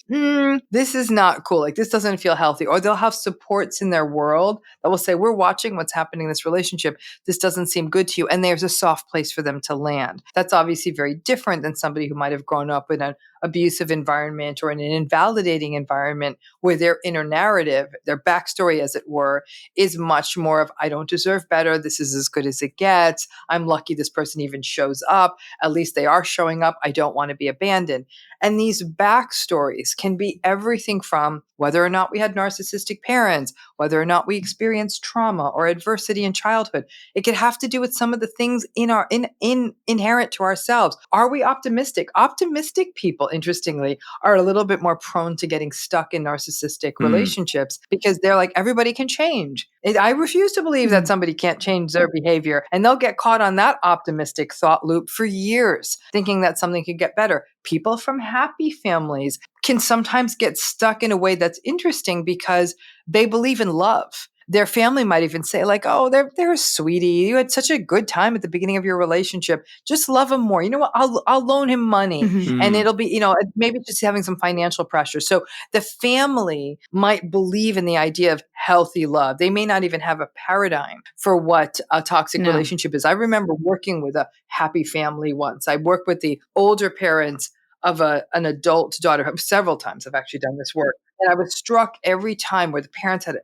this is not cool. Like, this doesn't feel healthy. Or they'll have supports in their world that will say, we're watching what's happening in this relationship. This doesn't seem good to you. And there's a soft place for them to land. That's obviously very different than somebody who might have grown up in an abusive environment or in an invalidating environment where their inner narrative, their backstory, as it were, is much more of, I don't deserve better. This is as good as it gets. I'm lucky this person even shows up. At least they are showing up. I don't want to be abandoned. And these backstories can be everything from whether or not we had narcissistic parents, whether or not we experienced trauma or adversity in childhood. It could have to do with some of the things inherent to ourselves. Are we optimistic? Optimistic people, interestingly, are a little bit more prone to getting stuck in narcissistic relationships because they're like, everybody can change. I refuse to believe that somebody can't change their behavior. And they'll get caught on that optimistic thought loop for years, thinking that something could get better. People from happy families can sometimes get stuck in a way that's interesting because they believe in love. Their family might even say, like, oh, they're a sweetie. You had such a good time at the beginning of your relationship. Just love him more. You know what? I'll loan him money. And it'll be, maybe just having some financial pressure. So the family might believe in the idea of healthy love. They may not even have a paradigm for what a toxic relationship is. I remember working with a happy family once. I worked with the older parents of an adult daughter. Several times I've actually done this work. And I was struck every time where the parents had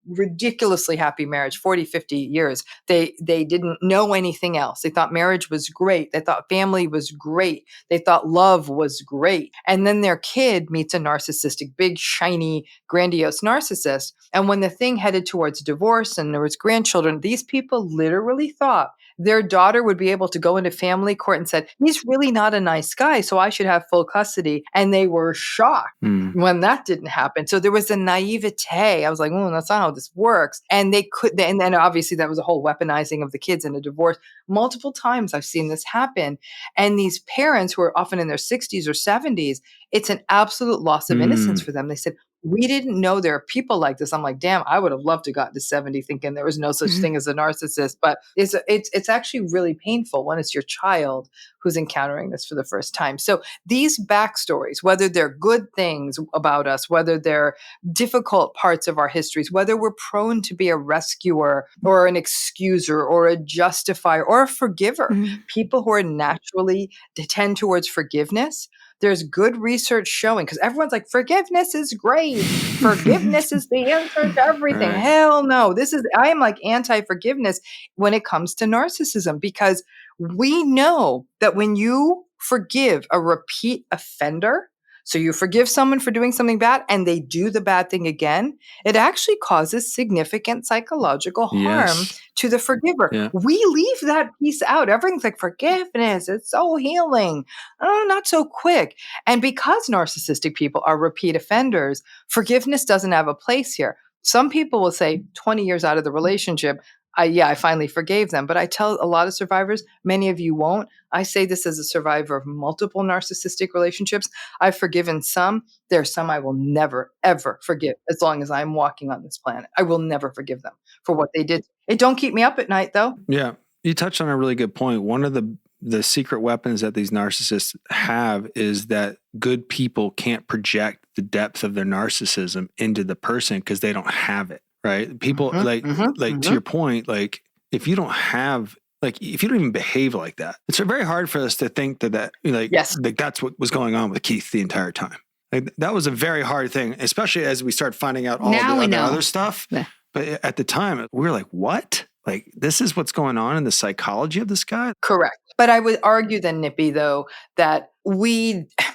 ridiculously happy marriage, 40, 50 years. They didn't know anything else. They thought marriage was great. They thought family was great. They thought love was great. And then their kid meets a narcissistic, big, shiny, grandiose narcissist. And when the thing headed towards divorce and there was grandchildren, these people literally thought their daughter would be able to go into family court and said, he's really not a nice guy, so I should have full custody. And they were shocked when that didn't happen. So there was a naivete. I was like, oh, that's not how this works. And and then obviously that was a whole weaponizing of the kids in a divorce. Multiple times I've seen this happen. And these parents who are often in their 60s or 70s, it's an absolute loss of innocence for them. They said, we didn't know there are people like this. I'm like, damn, I would have loved to got to 70 thinking there was no such thing as a narcissist. But it's actually really painful when it's your child who's encountering this for the first time. So these backstories, whether they're good things about us, whether they're difficult parts of our histories, whether we're prone to be a rescuer or an excuser or a justifier or a forgiver, people who are naturally tend towards forgiveness. There's good research showing, because everyone's like, forgiveness is great. Forgiveness is the answer to everything. Right. Hell no. I am like anti-forgiveness when it comes to narcissism, because we know that when you forgive a repeat offender, so you forgive someone for doing something bad and they do the bad thing again, it actually causes significant psychological harm to the forgiver. Yeah. We leave that piece out. Everything's like forgiveness. It's so healing. Oh, not so quick. And because narcissistic people are repeat offenders, forgiveness doesn't have a place here. Some people will say 20 years out of the relationship, I finally forgave them. But I tell a lot of survivors, many of you won't. I say this as a survivor of multiple narcissistic relationships. I've forgiven some. There are some I will never, ever forgive as long as I'm walking on this planet. I will never forgive them for what they did. It don't keep me up at night, though. Yeah. You touched on a really good point. One of the secret weapons that these narcissists have is that good people can't project the depth of their narcissism into the person because they don't have it. Right. People to your point, like if you don't have, like, if you don't even behave like that, it's very hard for us to think that like that's what was going on with Keith the entire time. Like, that was a very hard thing, especially as we start finding out all the other stuff. Yeah. But at the time we were like, what? Like, this is what's going on in the psychology of this guy? Correct. But I would argue then, Nippy, though, that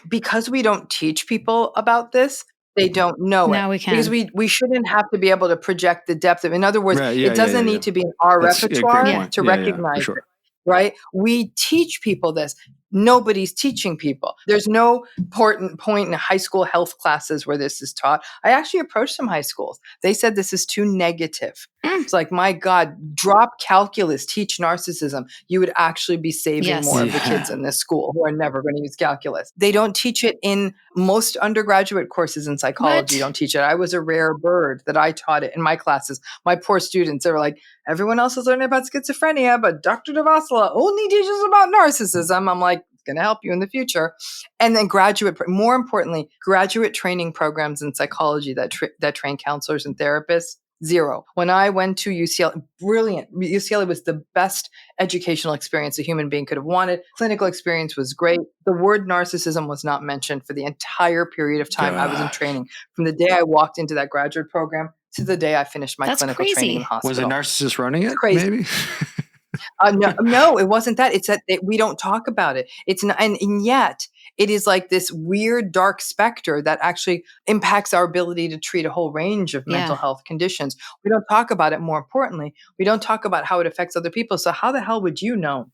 because we don't teach people about this, they don't know it. Now we can. Because we shouldn't have to be able to project the depth of it. In other words, it doesn't need to be in our repertoire to recognize it. Right? We teach people this. Nobody's teaching people. There's no important point in high school health classes where this is taught. I actually approached some high schools. They said this is too negative. It's like, my God, drop calculus, teach narcissism. You would actually be saving more of the kids in this school who are never going to use calculus. They don't teach it in most undergraduate courses in psychology. Don't teach it. I was a rare bird that I taught it in my classes. My poor students, they were like, everyone else is learning about schizophrenia, but Dr. Devasala only teaches about narcissism. I'm like, it's going to help you in the future. And then more importantly, graduate training programs in psychology that train counselors and therapists. Zero. When I went to UCLA, brilliant. UCLA was the best educational experience a human being could have wanted. Clinical experience was great. The word narcissism was not mentioned for the entire period of time I was in training. From the day I walked into that graduate program to the day I finished my clinical training in hospital. Was a narcissist running it? It's crazy. Maybe? No, it wasn't that. It's that we don't talk about it. It's not, and yet it is like this weird dark specter that actually impacts our ability to treat a whole range of mental health conditions. We don't talk about it. More importantly, we don't talk about how it affects other people. So how the hell would you know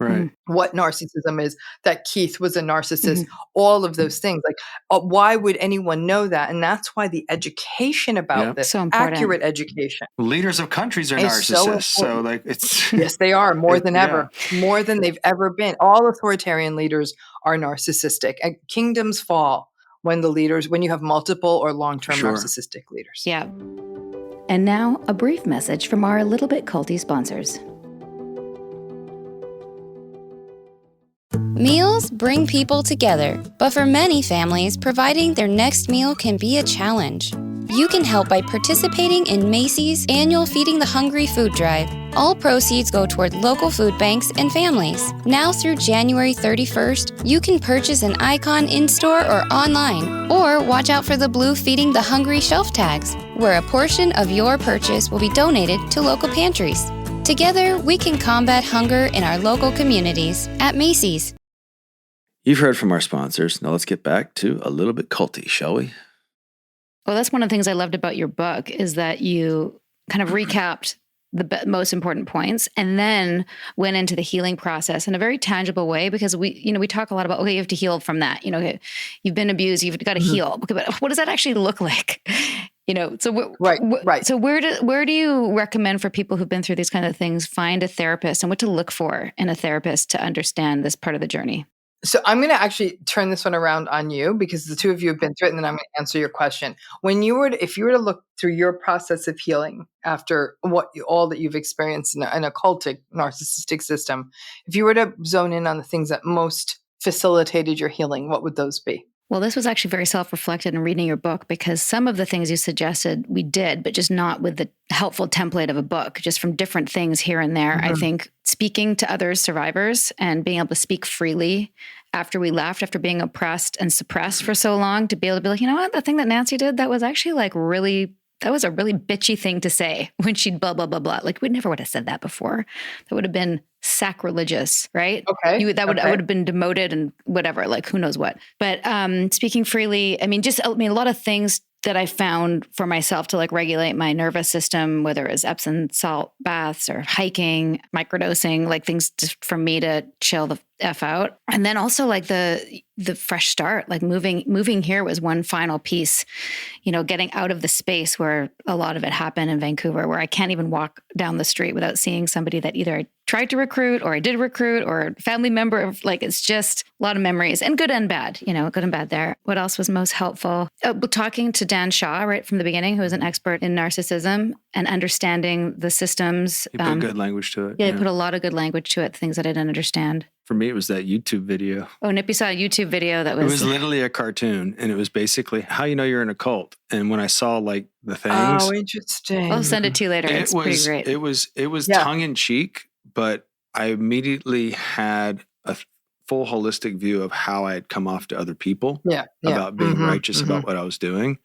what narcissism is, that Keith was a narcissist, all of those things? Like, why would anyone know that? And that's why the education about this, so accurate education. Leaders of countries are narcissists. So like it's... Yes, they are, more than ever, more than they've ever been. All authoritarian leaders are narcissistic. And kingdoms fall when you have multiple or long-term narcissistic leaders. Yeah. And now a brief message from our Little Bit Culty sponsors. Meals bring people together, but for many families, providing their next meal can be a challenge. You can help by participating in Macy's annual Feeding the Hungry food drive. All proceeds go toward local food banks and families. Now through January 31st, you can purchase an icon in-store or online, or watch out for the blue Feeding the Hungry shelf tags, where a portion of your purchase will be donated to local pantries. Together, we can combat hunger in our local communities at Macy's. You've heard from our sponsors. Now let's get back to a little bit culty, shall we? Well, that's one of the things I loved about your book is that you kind of recapped the most important points and then went into the healing process in a very tangible way, because we talk a lot about, okay, you have to heal from that. You've been abused, you've got to heal. Okay, but what does that actually look like? So Right. So where do you recommend for people who've been through these kind of things find a therapist, and what to look for in a therapist to understand this part of the journey? So I'm going to actually turn this one around on you, because the two of you have been through it, and then I'm going to answer your question. If you were to look through your process of healing after all that you've experienced in a cultic narcissistic system, if you were to zone in on the things that most facilitated your healing, what would those be? Well, this was actually very self-reflected in reading your book, because some of the things you suggested we did, but just not with the helpful template of a book, just from different things here and there. I think speaking to other survivors and being able to speak freely after we left, after being oppressed and suppressed for so long, to be able to be like, you know what, the thing that Nancy did, that was actually that was a really bitchy thing to say when she'd blah, blah, blah, blah. Like, we never would have said that before. That would have been sacrilegious, right? Okay. I would have been demoted and whatever, like who knows what. But speaking freely, a lot of things that I found for myself to like regulate my nervous system, whether it was Epsom salt baths or hiking, microdosing, like things just for me to chill the F out. And then also like the fresh start, like moving here was one final piece, getting out of the space where a lot of it happened in Vancouver, where I can't even walk down the street without seeing somebody that either I tried to recruit or I did recruit or a family member of, like, it's just a lot of memories, and good and bad, good and bad there. What else was most helpful? Talking to Dan Shaw right from the beginning, who is an expert in narcissism and understanding the systems. He put good language to it. Yeah, he put a lot of good language to it, things that I didn't understand. For me, it was that YouTube video. Oh, Nippy saw a YouTube video that was... It was literally a cartoon, and it was basically how you know you're in a cult. And when I saw like the things... Oh, interesting. I'll send it to you later. It's pretty great. It was tongue in cheek, but I immediately had a full holistic view of how I had come off to other people about being righteous about what I was doing.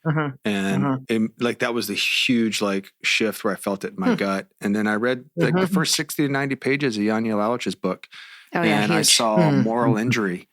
And that was the huge like shift where I felt it in my gut. And then I read like the first 60 to 90 pages of Janja Lalich's book. Oh, yeah, and huge. I saw moral injury,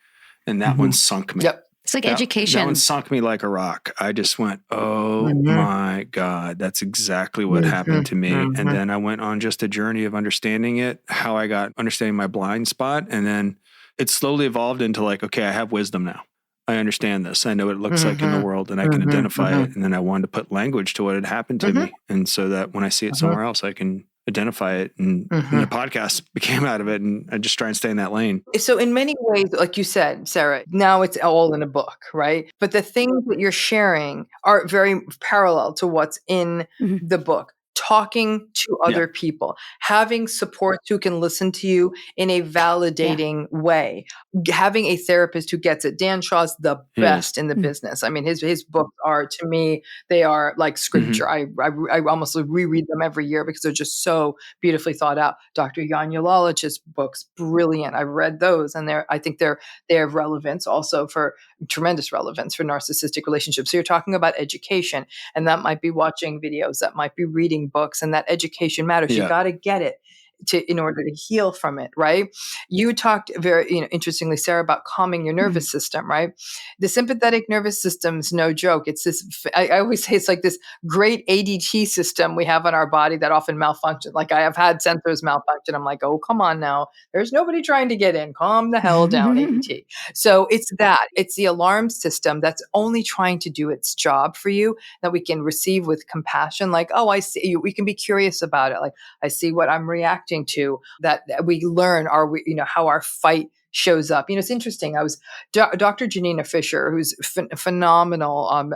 and that one sunk me. Yep. It's like education. That one sunk me like a rock. I just went, oh my God, that's exactly what happened to me. And then I went on just a journey of understanding it, how I got understanding my blind spot. And then it slowly evolved into like, okay, I have wisdom now. I understand this. I know what it looks like in the world, and I can identify it. And then I wanted to put language to what had happened to me. And so that when I see it somewhere else, I can identify it, and the podcast became out of it, and I just try and stay in that lane. So in many ways, like you said, Sarah, now it's all in a book, right? But the things that you're sharing are very parallel to what's in the book. Talking to other people, having support who can listen to you in a validating way, having a therapist who gets it. Dan Shaw's the best in the business. I mean, his books are, to me, they are like scripture. I almost reread them every year because they're just so beautifully thought out. Dr. Janja Lalich's books, brilliant. I've read those, and I think they have relevance also for tremendous relevance for narcissistic relationships. So you're talking about education, and that might be watching videos, that might be reading books, and that education matters. You got to get it in order to heal from it, right? You talked very, interestingly, Sarah, about calming your nervous system, right? The sympathetic nervous system is no joke. It's this, I always say it's like this great ADT system we have on our body that often malfunctions. Like I have had sensors malfunction. I'm like, oh, come on now. There's nobody trying to get in. Calm the hell down, ADT. So it's the alarm system that's only trying to do its job for you, that we can receive with compassion. Like, oh, I see you. We can be curious about it. Like, I see what I'm reacting to, that we learn how our fight shows up. It's interesting. I was Dr. Janina Fisher, who's a phenomenal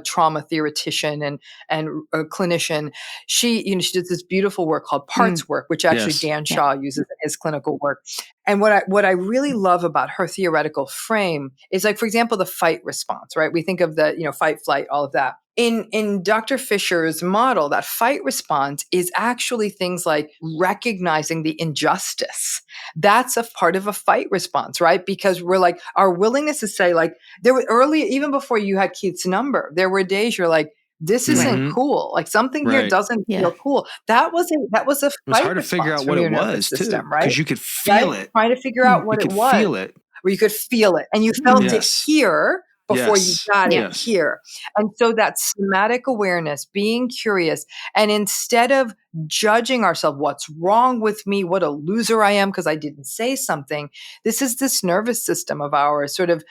trauma theoretician and a clinician. She did this beautiful work called Parts Work, which actually Dan Shaw uses in his clinical work. And what I really love about her theoretical frame is, like, for example, the fight response, right? We think of the, fight, flight, all of that. In Dr. Fisher's model, that fight response is actually things like recognizing the injustice. That's a part of a fight response, right? Because we're like, our willingness to say, like, there were early, even before you had Keith's number, there were days you're like, this isn't cool. Like something here doesn't feel cool. That was a It was fight hard to figure response out from what your it nervous was, too, system, right? because you could feel it. Trying to figure out what You it could was, feel it. where you could feel it, and you felt it Yes. here before you Yes. got it Yes. here. And so that somatic awareness, being curious, and instead of judging ourselves, what's wrong with me, what a loser I am because I didn't say something, this is this nervous system of ours sort of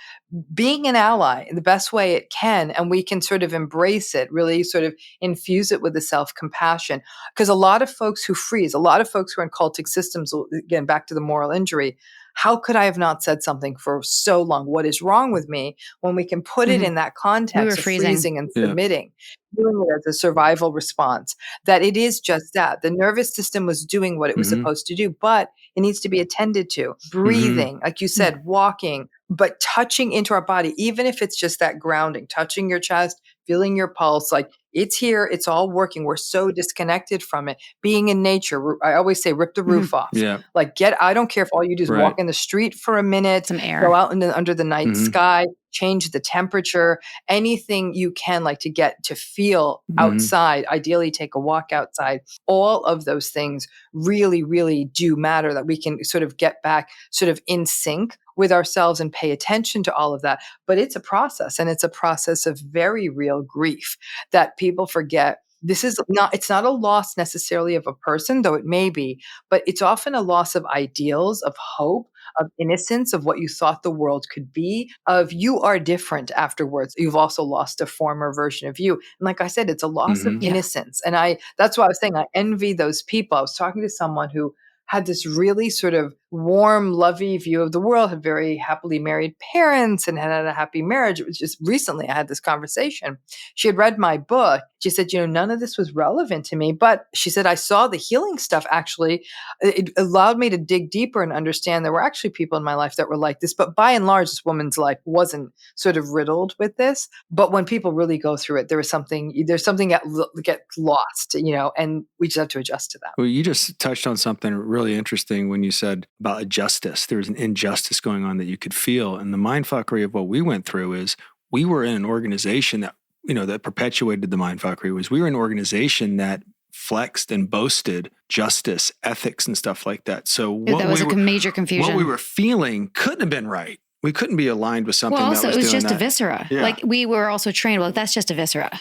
being an ally in the best way it can. And we can sort of embrace it, really sort of infuse it with the self-compassion. Because a lot of folks who freeze, a lot of folks who are in cultic systems, again, back to the moral injury, how could I have not said something for so long? What is wrong with me? When we can put it in that context of freezing and submitting, doing it as a survival response, that it is just that. The nervous system was doing what it was supposed to do, but it needs to be attended to. Breathing, like you said, walking, but touching into our body, even if it's just that grounding, touching your chest, feeling your pulse, like it's here, it's all working. We're so disconnected from it. Being in nature, I always say, rip the roof off. Yeah. Like I don't care if all you do is walk in the street for a minute, some air, go out under the night sky, change the temperature, anything you can, like to get to feel outside, ideally take a walk outside. All of those things really, really do matter, that we can sort of get back sort of in sync with ourselves and pay attention to all of that. But it's a process, and it's a process of very real grief that people forget. It's not a loss necessarily of a person, though it may be, but it's often a loss of ideals, of hope, of innocence, of what you thought the world could be, of you are different afterwards. You've also lost a former version of you. And like I said, it's a loss of innocence. And that's why I was saying I envy those people. I was talking to someone who had this really sort of warm, lovey view of the world, had very happily married parents and had a happy marriage. It was just recently I had this conversation. She had read my book. She said, none of this was relevant to me, but she said, I saw the healing stuff. Actually, it allowed me to dig deeper and understand there were actually people in my life that were like this. But by and large, this woman's life wasn't sort of riddled with this. But when people really go through it, there's something that gets lost, and we just have to adjust to that. Well, you just touched on something really interesting when you said about justice. There was an injustice going on that you could feel. And the mindfuckery of what we went through is we were in an organization that, that perpetuated the mindfuckery. We were an organization that flexed and boasted justice, ethics, and stuff like that. So that was a major confusion. What we were feeling couldn't have been right. We couldn't be aligned with something also, that was it was doing just that. a viscera. Yeah. Like we were also trained, well, that's just a viscera.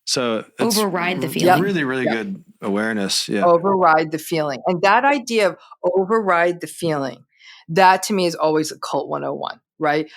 So override the feeling. Really, really good awareness. Yeah. Override the feeling. And that idea of override the feeling, that to me is always a cult 101. Right?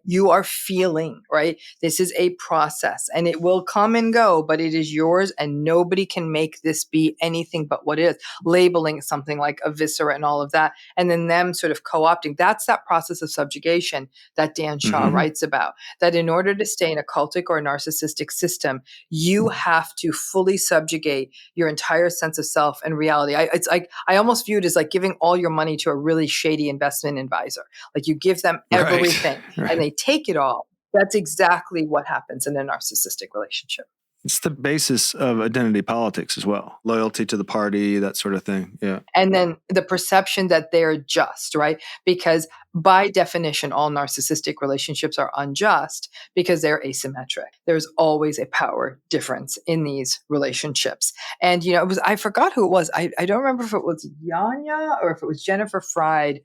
You are feeling, right? This is a process and it will come and go, but it is yours and nobody can make this be anything but what it is. Labeling something like a viscera and all of that, and then them sort of co-opting. That's that process of subjugation that Dan Shaw writes about, that in order to stay in a cultic or a narcissistic system, you have to fully subjugate your entire sense of self and reality. I almost view it as like giving all your money to a really shady investment advisor. Like you give them everything and they take it all. That's exactly what happens in a narcissistic relationship. It's the basis of identity politics as well. Loyalty to the party, that sort of thing. Yeah. And then the perception that they're just, right? Because by definition, all narcissistic relationships are unjust because they're asymmetric. There's always a power difference in these relationships. And, I forgot who it was. I don't remember if it was Yanya or if it was Jennifer Fried.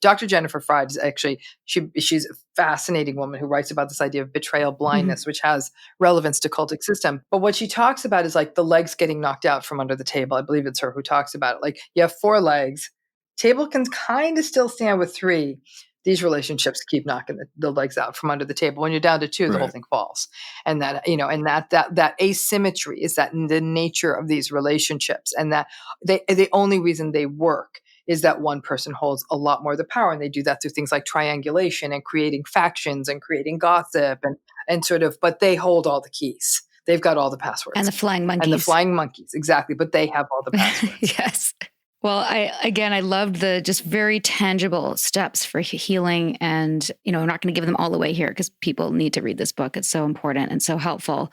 Dr. Jennifer Fried is actually, she's a fascinating woman who writes about this idea of betrayal blindness, which has relevance to cultic system. But what she talks about is like the legs getting knocked out from under the table. I believe it's her who talks about it. Like you have 4 legs. Table can kind of still stand with 3. These relationships keep knocking the legs out from under the table. When you're down to 2, the whole thing falls. And that, and that asymmetry is that the nature of these relationships, and that the only reason they work is that one person holds a lot more of the power. And they do that through things like triangulation and creating factions and creating gossip and sort of, but they hold all the keys. They've got all the passwords. And the flying monkeys. Exactly. But they have all the passwords. Yes. Well, I loved the just very tangible steps for healing. And, I'm not going to give them all away here because people need to read this book. It's so important and so helpful.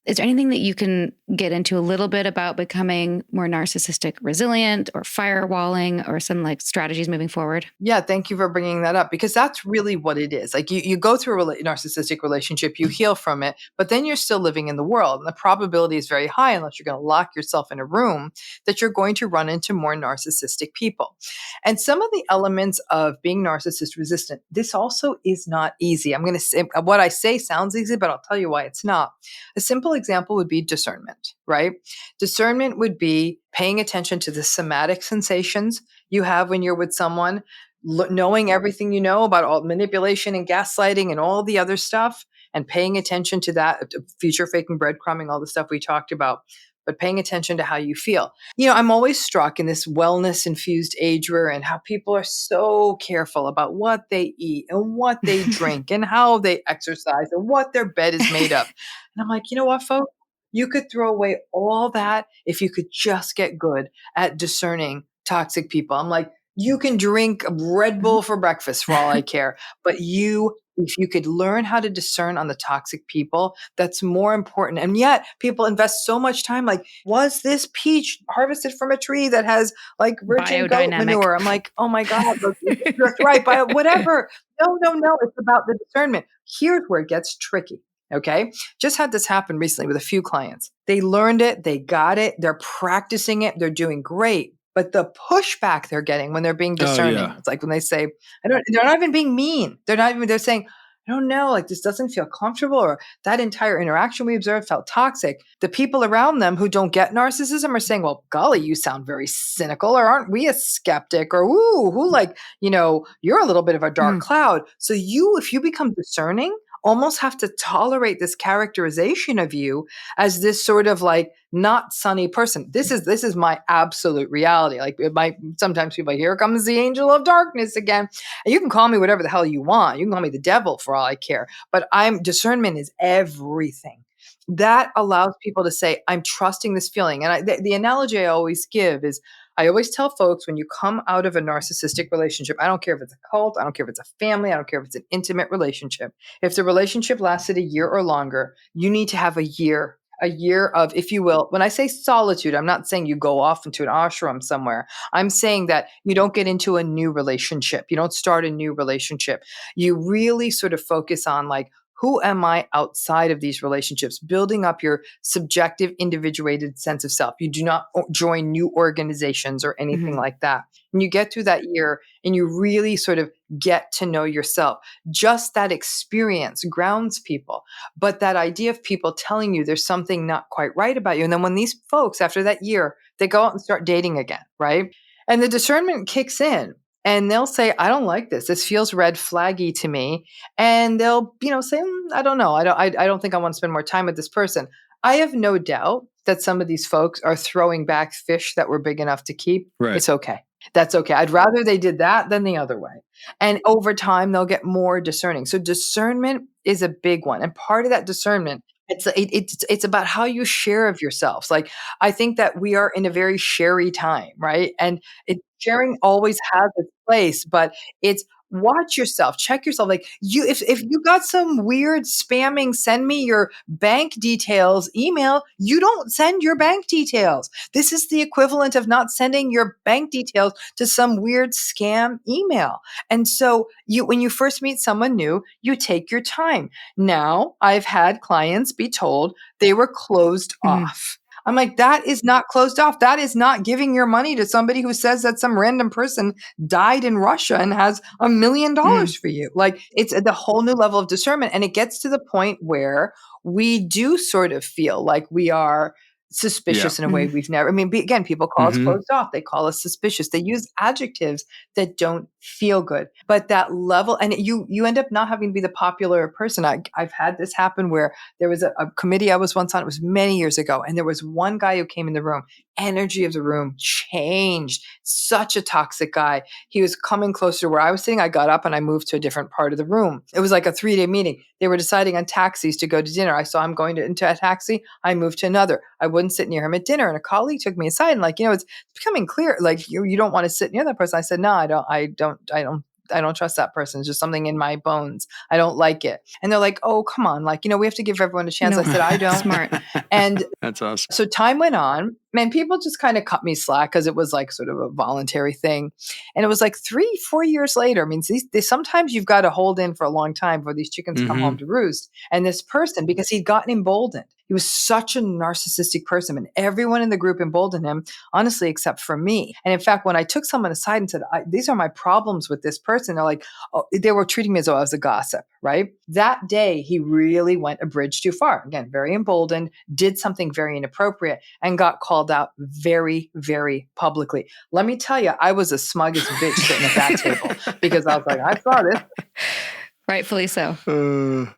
Is there anything that you can get into a little bit about becoming more narcissistic resilient or firewalling or some like strategies moving forward? Yeah, thank you for bringing that up, because that's really what it is. Like you go through a narcissistic relationship, you heal from it, but then you're still living in the world. And the probability is very high, unless you're going to lock yourself in a room, that you're going to run into more narcissistic people. And some of the elements of being narcissist resistant, this also is not easy. I'm going to say what I say sounds easy, but I'll tell you why it's not. A simple example would be discernment, right? Discernment would be paying attention to the somatic sensations you have when you're with someone, knowing everything you know about all manipulation and gaslighting and all the other stuff, and paying attention to that, future faking, breadcrumbing, all the stuff we talked about, but paying attention to how you feel. I'm always struck in this wellness infused age we're in, how people are so careful about what they eat and what they drink and how they exercise and what their bed is made of. And I'm like, you know what, folks? You could throw away all that if you could just get good at discerning toxic people. I'm like, you can drink a Red Bull for breakfast for all I care, but if you could learn how to discern on the toxic people, that's more important. And yet people invest so much time. Like, was this peach harvested from a tree that has like virgin goat manure? I'm like, oh my God, that's right. Whatever. No. It's about the discernment. Here's where it gets tricky. Okay. Just had this happen recently with a few clients. They learned it. They got it. They're practicing it. They're doing great. But the pushback they're getting when they're being discerning, It's like when they say, they're not even being mean. They're saying, I don't know, like this doesn't feel comfortable, or that entire interaction we observed felt toxic. The people around them who don't get narcissism are saying, well, golly, you sound very cynical, or aren't we a skeptic? Or, ooh, who you're a little bit of a dark cloud. So if you become discerning, almost have to tolerate this characterization of you as this sort of like not sunny person. This is my absolute reality. Like sometimes people, here comes the angel of darkness again. And you can call me whatever the hell you want. You can call me the devil for all I care. But discernment is everything. That allows people to say, I'm trusting this feeling. And the analogy I always give is, I always tell folks, when you come out of a narcissistic relationship, I don't care if it's a cult, I don't care if it's a family, I don't care if it's an intimate relationship. If the relationship lasted a year or longer, you need to have a year of, if you will, when I say solitude, I'm not saying you go off into an ashram somewhere. I'm saying that you don't get into a new relationship. You don't start a new relationship. You really sort of focus on like, who am I outside of these relationships? Building up your subjective, individuated sense of self. You do not join new organizations or anything like that. And you get through that year and you really sort of get to know yourself. Just that experience grounds people. But that idea of people telling you there's something not quite right about you. And then when these folks, after that year, they go out and start dating again, right? And the discernment kicks in. And they'll say, I don't like this. This feels red flaggy to me. And they'll, say, I don't know. I don't think I want to spend more time with this person. I have no doubt that some of these folks are throwing back fish that were big enough to keep. Right. It's okay. That's okay. I'd rather they did that than the other way. And over time, they'll get more discerning. So discernment is a big one. And part of that discernment, it's about how you share of yourselves. Like, I think that we are in a very sharey time, right? And sharing always has its place, but it's watch yourself, check yourself. Like if you got some weird spamming, send me your bank details email, you don't send your bank details. This is the equivalent of not sending your bank details to some weird scam email. And so when you first meet someone new, you take your time. Now I've had clients be told they were closed off. I'm like, that is not closed off. That is not giving your money to somebody who says that some random person died in Russia and has $1 million for you. Like, it's the whole new level of discernment. And it gets to the point where we do sort of feel like we are suspicious in a way we've never, again, people call us closed off. They call us suspicious. They use adjectives that don't feel good, but that level, and you end up not having to be the popular person. I've had this happen where there was a committee I was once on, it was many years ago. And there was one guy who came in the room, energy of the room changed, such a toxic guy. He was coming closer to where I was sitting. I got up and I moved to a different part of the room. It was like a 3-day meeting. They were deciding on taxis to go to dinner. I saw him going into a taxi. I moved to another. I wouldn't sit near him at dinner. And a colleague took me aside and like, it's becoming clear, like you don't want to sit near that person. I said, no, I don't trust that person. It's just something in my bones. I don't like it. And they're like, oh, come on. Like, we have to give everyone a chance. No. I said, I don't. Smart. And That's awesome. so time went on, and people just kind of cut me slack because it was like sort of a voluntary thing. And it was like 3-4 years later. I mean, sometimes you've got to hold in for a long time before these chickens come home to roost. And this person, because he'd gotten emboldened, he was such a narcissistic person, and everyone in the group emboldened him, honestly, except for me. And in fact, when I took someone aside and said, these are my problems with this person, they're like, oh, they were treating me as though I was a gossip, right? That day, he really went a bridge too far. Again, very emboldened, did something very inappropriate, and got called out very, very publicly. Let me tell you, I was the smuggest bitch sitting at that table because I was like, I saw this. Rightfully so.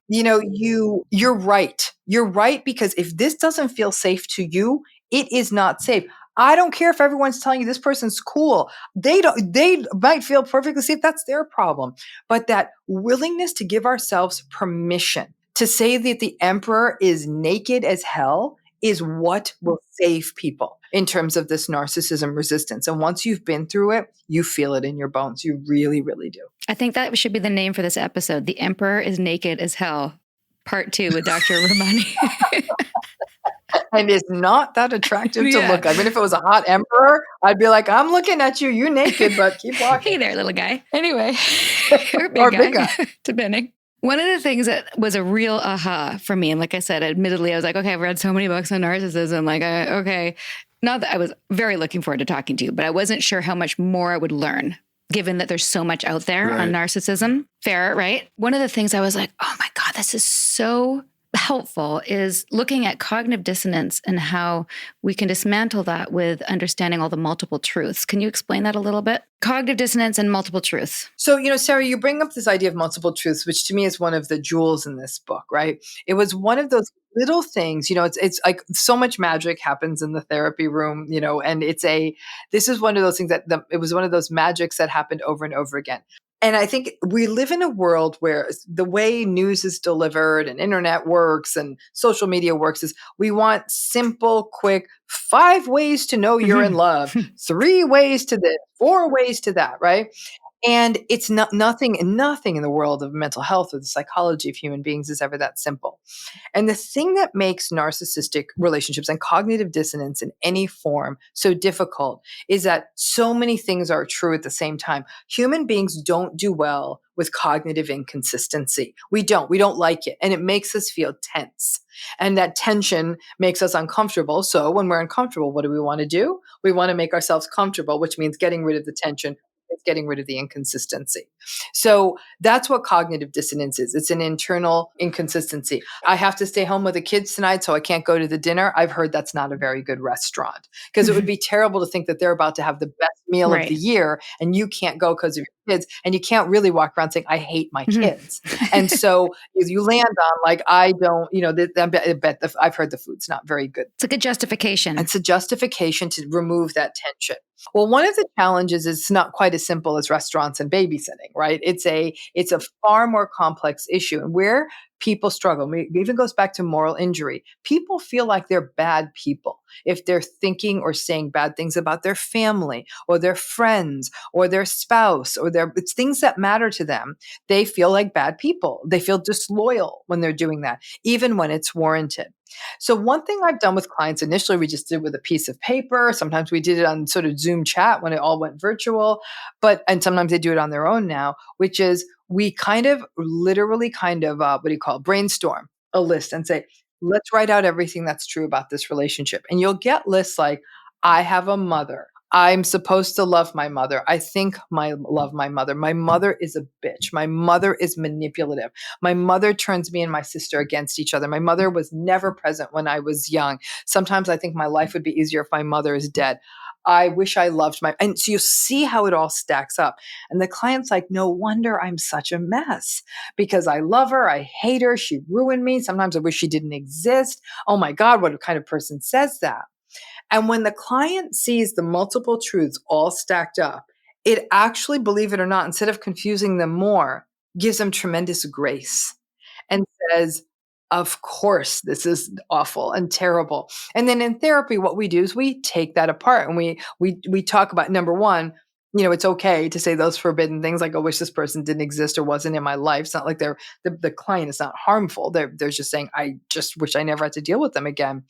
You're right. You're right, because if this doesn't feel safe to you, it is not safe. I don't care if everyone's telling you this person's cool. They might feel perfectly safe. That's their problem. But that willingness to give ourselves permission to say that the emperor is naked as hell is what will save people in terms of this narcissism resistance. And once you've been through it, you feel it in your bones. You really, really do. I think that should be the name for this episode. The Emperor is Naked as Hell, Part 2 with Dr. Ramani. And it's not that attractive to look at. I mean, if it was a hot emperor, I'd be like, I'm looking at you. You're naked, but keep walking. Hey there, little guy. Anyway. Or big guy. Depending. One of the things that was a real aha for me, and like I said, admittedly, I was like, okay, I've read so many books on narcissism. Like, okay, not that I was very looking forward to talking to you, but I wasn't sure how much more I would learn, given that there's so much out there on narcissism. Fair, right? One of the things I was like, oh my God, this is so helpful is looking at cognitive dissonance and how we can dismantle that with understanding all the multiple truths. Can you explain that a little bit? Cognitive dissonance and multiple truths. So, Sarah, you bring up this idea of multiple truths, which to me is one of the jewels in this book, right? It was one of those little things, it's like so much magic happens in the therapy room, and this is one of those things that it was one of those magics that happened over and over again. And I think we live in a world where the way news is delivered and internet works and social media works is we want simple, quick, 5 ways to know you're in love, 3 ways to this, 4 ways to that, right? And it's nothing in the world of mental health or the psychology of human beings is ever that simple. And the thing that makes narcissistic relationships and cognitive dissonance in any form so difficult is that so many things are true at the same time. Human beings don't do well with cognitive inconsistency. We don't like it. And it makes us feel tense. And that tension makes us uncomfortable. So when we're uncomfortable, what do we want to do? We want to make ourselves comfortable, which means getting rid of the tension. It's getting rid of the inconsistency. So that's what cognitive dissonance is. It's an internal inconsistency. I have to stay home with the kids tonight, so I can't go to the dinner. I've heard that's not a very good restaurant because it would be terrible to think that they're about to have the best meal of the year and you can't go because of your kids, and you can't really walk around saying, I hate my kids. And so you land on like, I don't, I've heard the food's not very good. It's like a justification. It's a justification to remove that tension. Well, one of the challenges is it's not quite as simple as restaurants and babysitting, right? It's a far more complex issue, and where people struggle. It even goes back to moral injury. People feel like they're bad people if they're thinking or saying bad things about their family or their friends or their spouse or it's things that matter to them. They feel like bad people. They feel disloyal when they're doing that, even when it's warranted. So one thing I've done with clients, initially we just did with a piece of paper. Sometimes we did it on sort of Zoom chat when it all went virtual, and sometimes they do it on their own now, which is we brainstorm a list and say, let's write out everything that's true about this relationship. And you'll get lists like, I have a mother. I'm supposed to love my mother. I think love my mother. My mother is a bitch. My mother is manipulative. My mother turns me and my sister against each other. My mother was never present when I was young. Sometimes I think my life would be easier if my mother is dead. I wish I loved and so you see how it all stacks up. And the client's like, no wonder I'm such a mess because I love her. I hate her. She ruined me. Sometimes I wish she didn't exist. Oh my God, what kind of person says that? And when the client sees the multiple truths all stacked up, it actually, believe it or not, instead of confusing them more, gives them tremendous grace and says, of course, this is awful and terrible. And then in therapy, what we do is we take that apart and we talk about, number one, it's okay to say those forbidden things like, I wish this person didn't exist or wasn't in my life. It's not like the client is not harmful. They're just saying, I just wish I never had to deal with them again.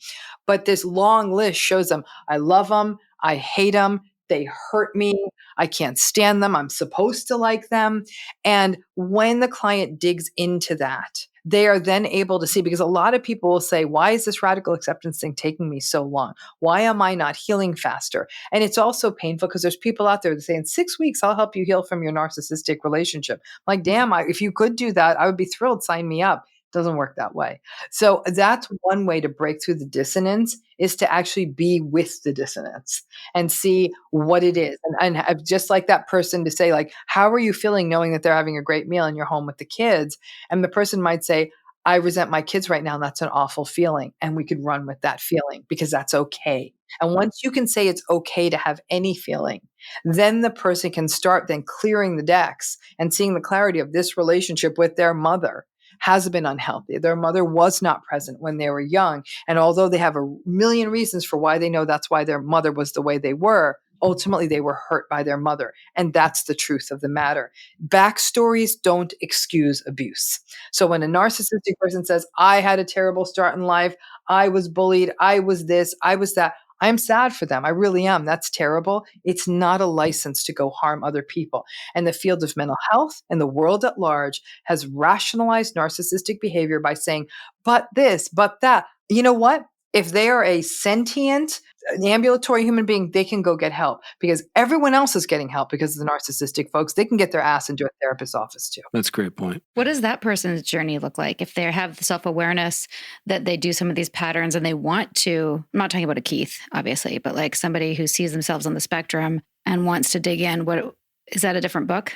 But this long list shows them, I love them, I hate them, they hurt me, I can't stand them, I'm supposed to like them. And when the client digs into that, they are then able to see, because a lot of people will say, why is this radical acceptance thing taking me so long? Why am I not healing faster? And it's also painful because there's people out there that say, in 6 weeks, I'll help you heal from your narcissistic relationship. I'm like, damn, if you could do that, I would be thrilled. Sign me up. Doesn't work that way. So that's one way to break through the dissonance, is to actually be with the dissonance and see what it is. And have, just like that person, to say, like, how are you feeling knowing that they're having a great meal and you're home with the kids? And the person might say, I resent my kids right now. And that's an awful feeling. And we could run with that feeling because that's okay. And once you can say it's okay to have any feeling, then the person can start then clearing the decks and seeing the clarity of this relationship with their mother has been unhealthy. Their mother was not present when they were young. And although they have a million reasons for why they know that's why their mother was the way they were, ultimately they were hurt by their mother. And that's the truth of the matter. Backstories don't excuse abuse. So when a narcissistic person says, I had a terrible start in life, I was bullied, I was this, I was that, I'm sad for them. I really am. That's terrible. It's not a license to go harm other people. And the field of mental health and the world at large has rationalized narcissistic behavior by saying, but this, but that. You know what? If they are a sentient, ambulatory human being, they can go get help because everyone else is getting help because of the narcissistic folks. They can get their ass into a therapist's office too. That's a great point. What does that person's journey look like if they have the self-awareness that they do some of these patterns and they want to, I'm not talking about a Keith, obviously, but like somebody who sees themselves on the spectrum and wants to dig in. What is that, a different book?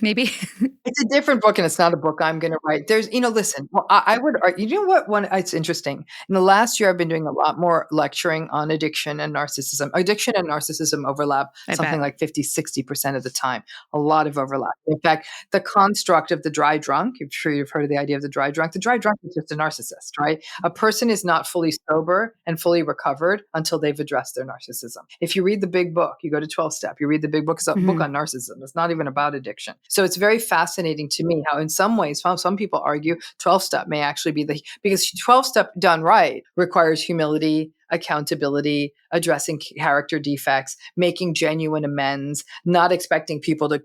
Maybe it's a different book and it's not a book I'm going to write. There's, listen, well, I would argue, it's interesting. In the last year, I've been doing a lot more lecturing on addiction and narcissism. Addiction and narcissism overlap something like 50, 60% of the time, a lot of overlap. In fact, the construct of the dry drunk, I'm sure you've heard of the idea of the dry drunk is just a narcissist, right? A person is not fully sober and fully recovered until they've addressed their narcissism. If you read the big book, you go to 12-step, you read the big book, it's a book on narcissism. It's not even about addiction. So it's very fascinating to me how in some ways, some people argue 12-step may actually be because 12-step done right requires humility, accountability, addressing character defects, making genuine amends, not expecting people to,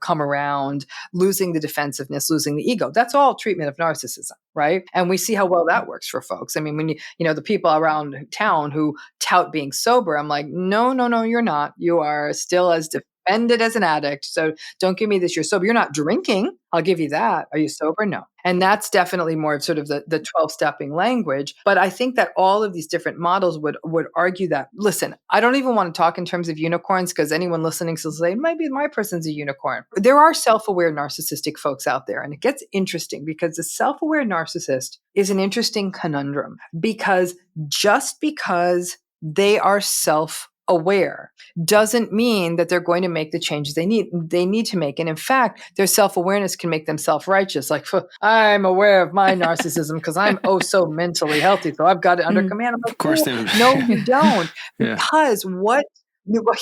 come around, losing the defensiveness, losing the ego. That's all treatment of narcissism, right? And we see how well that works for folks. I mean, when the people around town who tout being sober, I'm like, no, you're not. You are still as defended as an addict. So don't give me this, you're sober. You're not drinking. I'll give you that. Are you sober? No. And that's definitely more of sort of the 12-stepping language. But I think that all of these different models would argue that, listen, I don't even want to talk in terms of unicorns because anyone listening will say, maybe my person's a unicorn. There are self-aware narcissistic folks out there. And it gets interesting because the self-aware narcissist is an interesting conundrum because just because they are self-aware doesn't mean that they're going to make the changes they need to make. And in fact, their self-awareness can make them self-righteous. Like, I'm aware of my narcissism because I'm so mentally healthy. So I've got it under command. I'm like, of course they would. No, you don't. Yeah. Because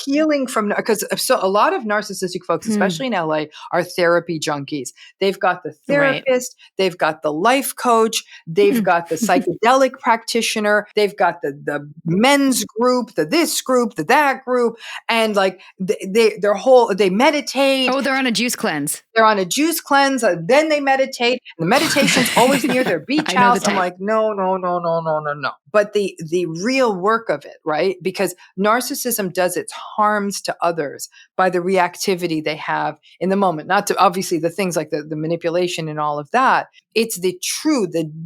healing from, because so a lot of narcissistic folks, especially in LA, are therapy junkies. They've got the therapist, they've got the life coach, they've got the psychedelic practitioner, they've got the men's group, the this group, the that group, and like they meditate. Oh, they're on a juice cleanse. They're on a juice cleanse, then they meditate. The meditation's always near their beach house. I'm like, no. But the real work of it, right? Because narcissism does its harms to others by the reactivity they have in the moment. Not to obviously the things like the manipulation and all of that. It's the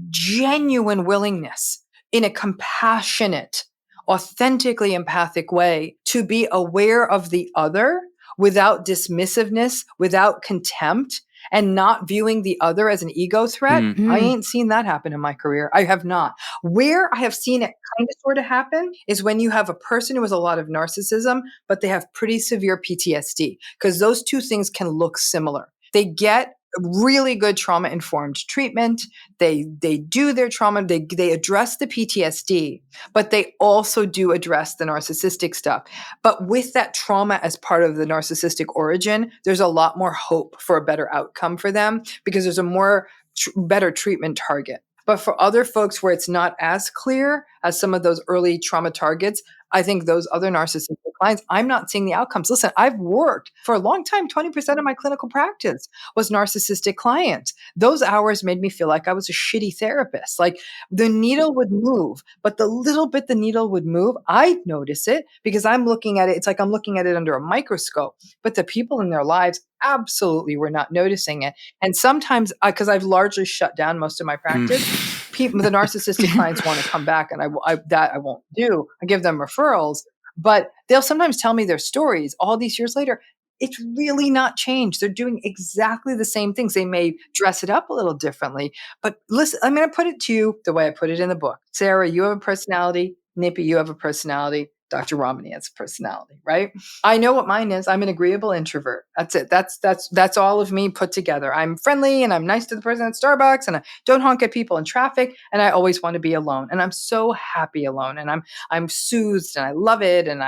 genuine willingness in a compassionate, authentically empathic way to be aware of the other without dismissiveness, without contempt, and not viewing the other as an ego threat. I ain't seen that happen in my career. I have not. Where I have seen it kind of sort of happen is when you have a person who has a lot of narcissism, but they have pretty severe PTSD, because those two things can look similar. They get really good trauma-informed treatment. They do their trauma. They address the PTSD, but they also do address the narcissistic stuff. But with that trauma as part of the narcissistic origin, there's a lot more hope for a better outcome for them because there's a more better treatment target. But for other folks where it's not as clear as some of those early trauma targets, I think those other narcissistic clients, I'm not seeing the outcomes. Listen, I've worked for a long time. 20% of my clinical practice was narcissistic clients. Those hours made me feel like I was a shitty therapist. Like the needle would move, but the little bit the needle would move, I'd notice it because I'm looking at it. It's like I'm looking at it under a microscope, but the people in their lives absolutely were not noticing it. And sometimes, because I've largely shut down most of my practice, the narcissistic clients want to come back, and I won't do. I give them referrals, but they'll sometimes tell me their stories all these years later. It's really not changed. They're doing exactly the same things. They may dress it up a little differently, but listen, I'm going to put it to you the way I put it in the book. Sarah, you have a personality. Nippy, you have a personality. Dr. Ramani has a personality, right? I know what mine is. I'm an agreeable introvert. That's it. That's all of me put together. I'm friendly and I'm nice to the person at Starbucks and I don't honk at people in traffic and I always want to be alone. And I'm so happy alone and I'm soothed and I love it and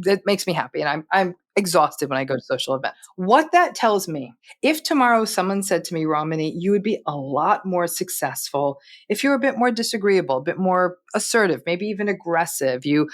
it makes me happy and I'm exhausted when I go to social events. What that tells me, if tomorrow someone said to me, Ramani, you would be a lot more successful if you're a bit more disagreeable, a bit more assertive, maybe even aggressive. You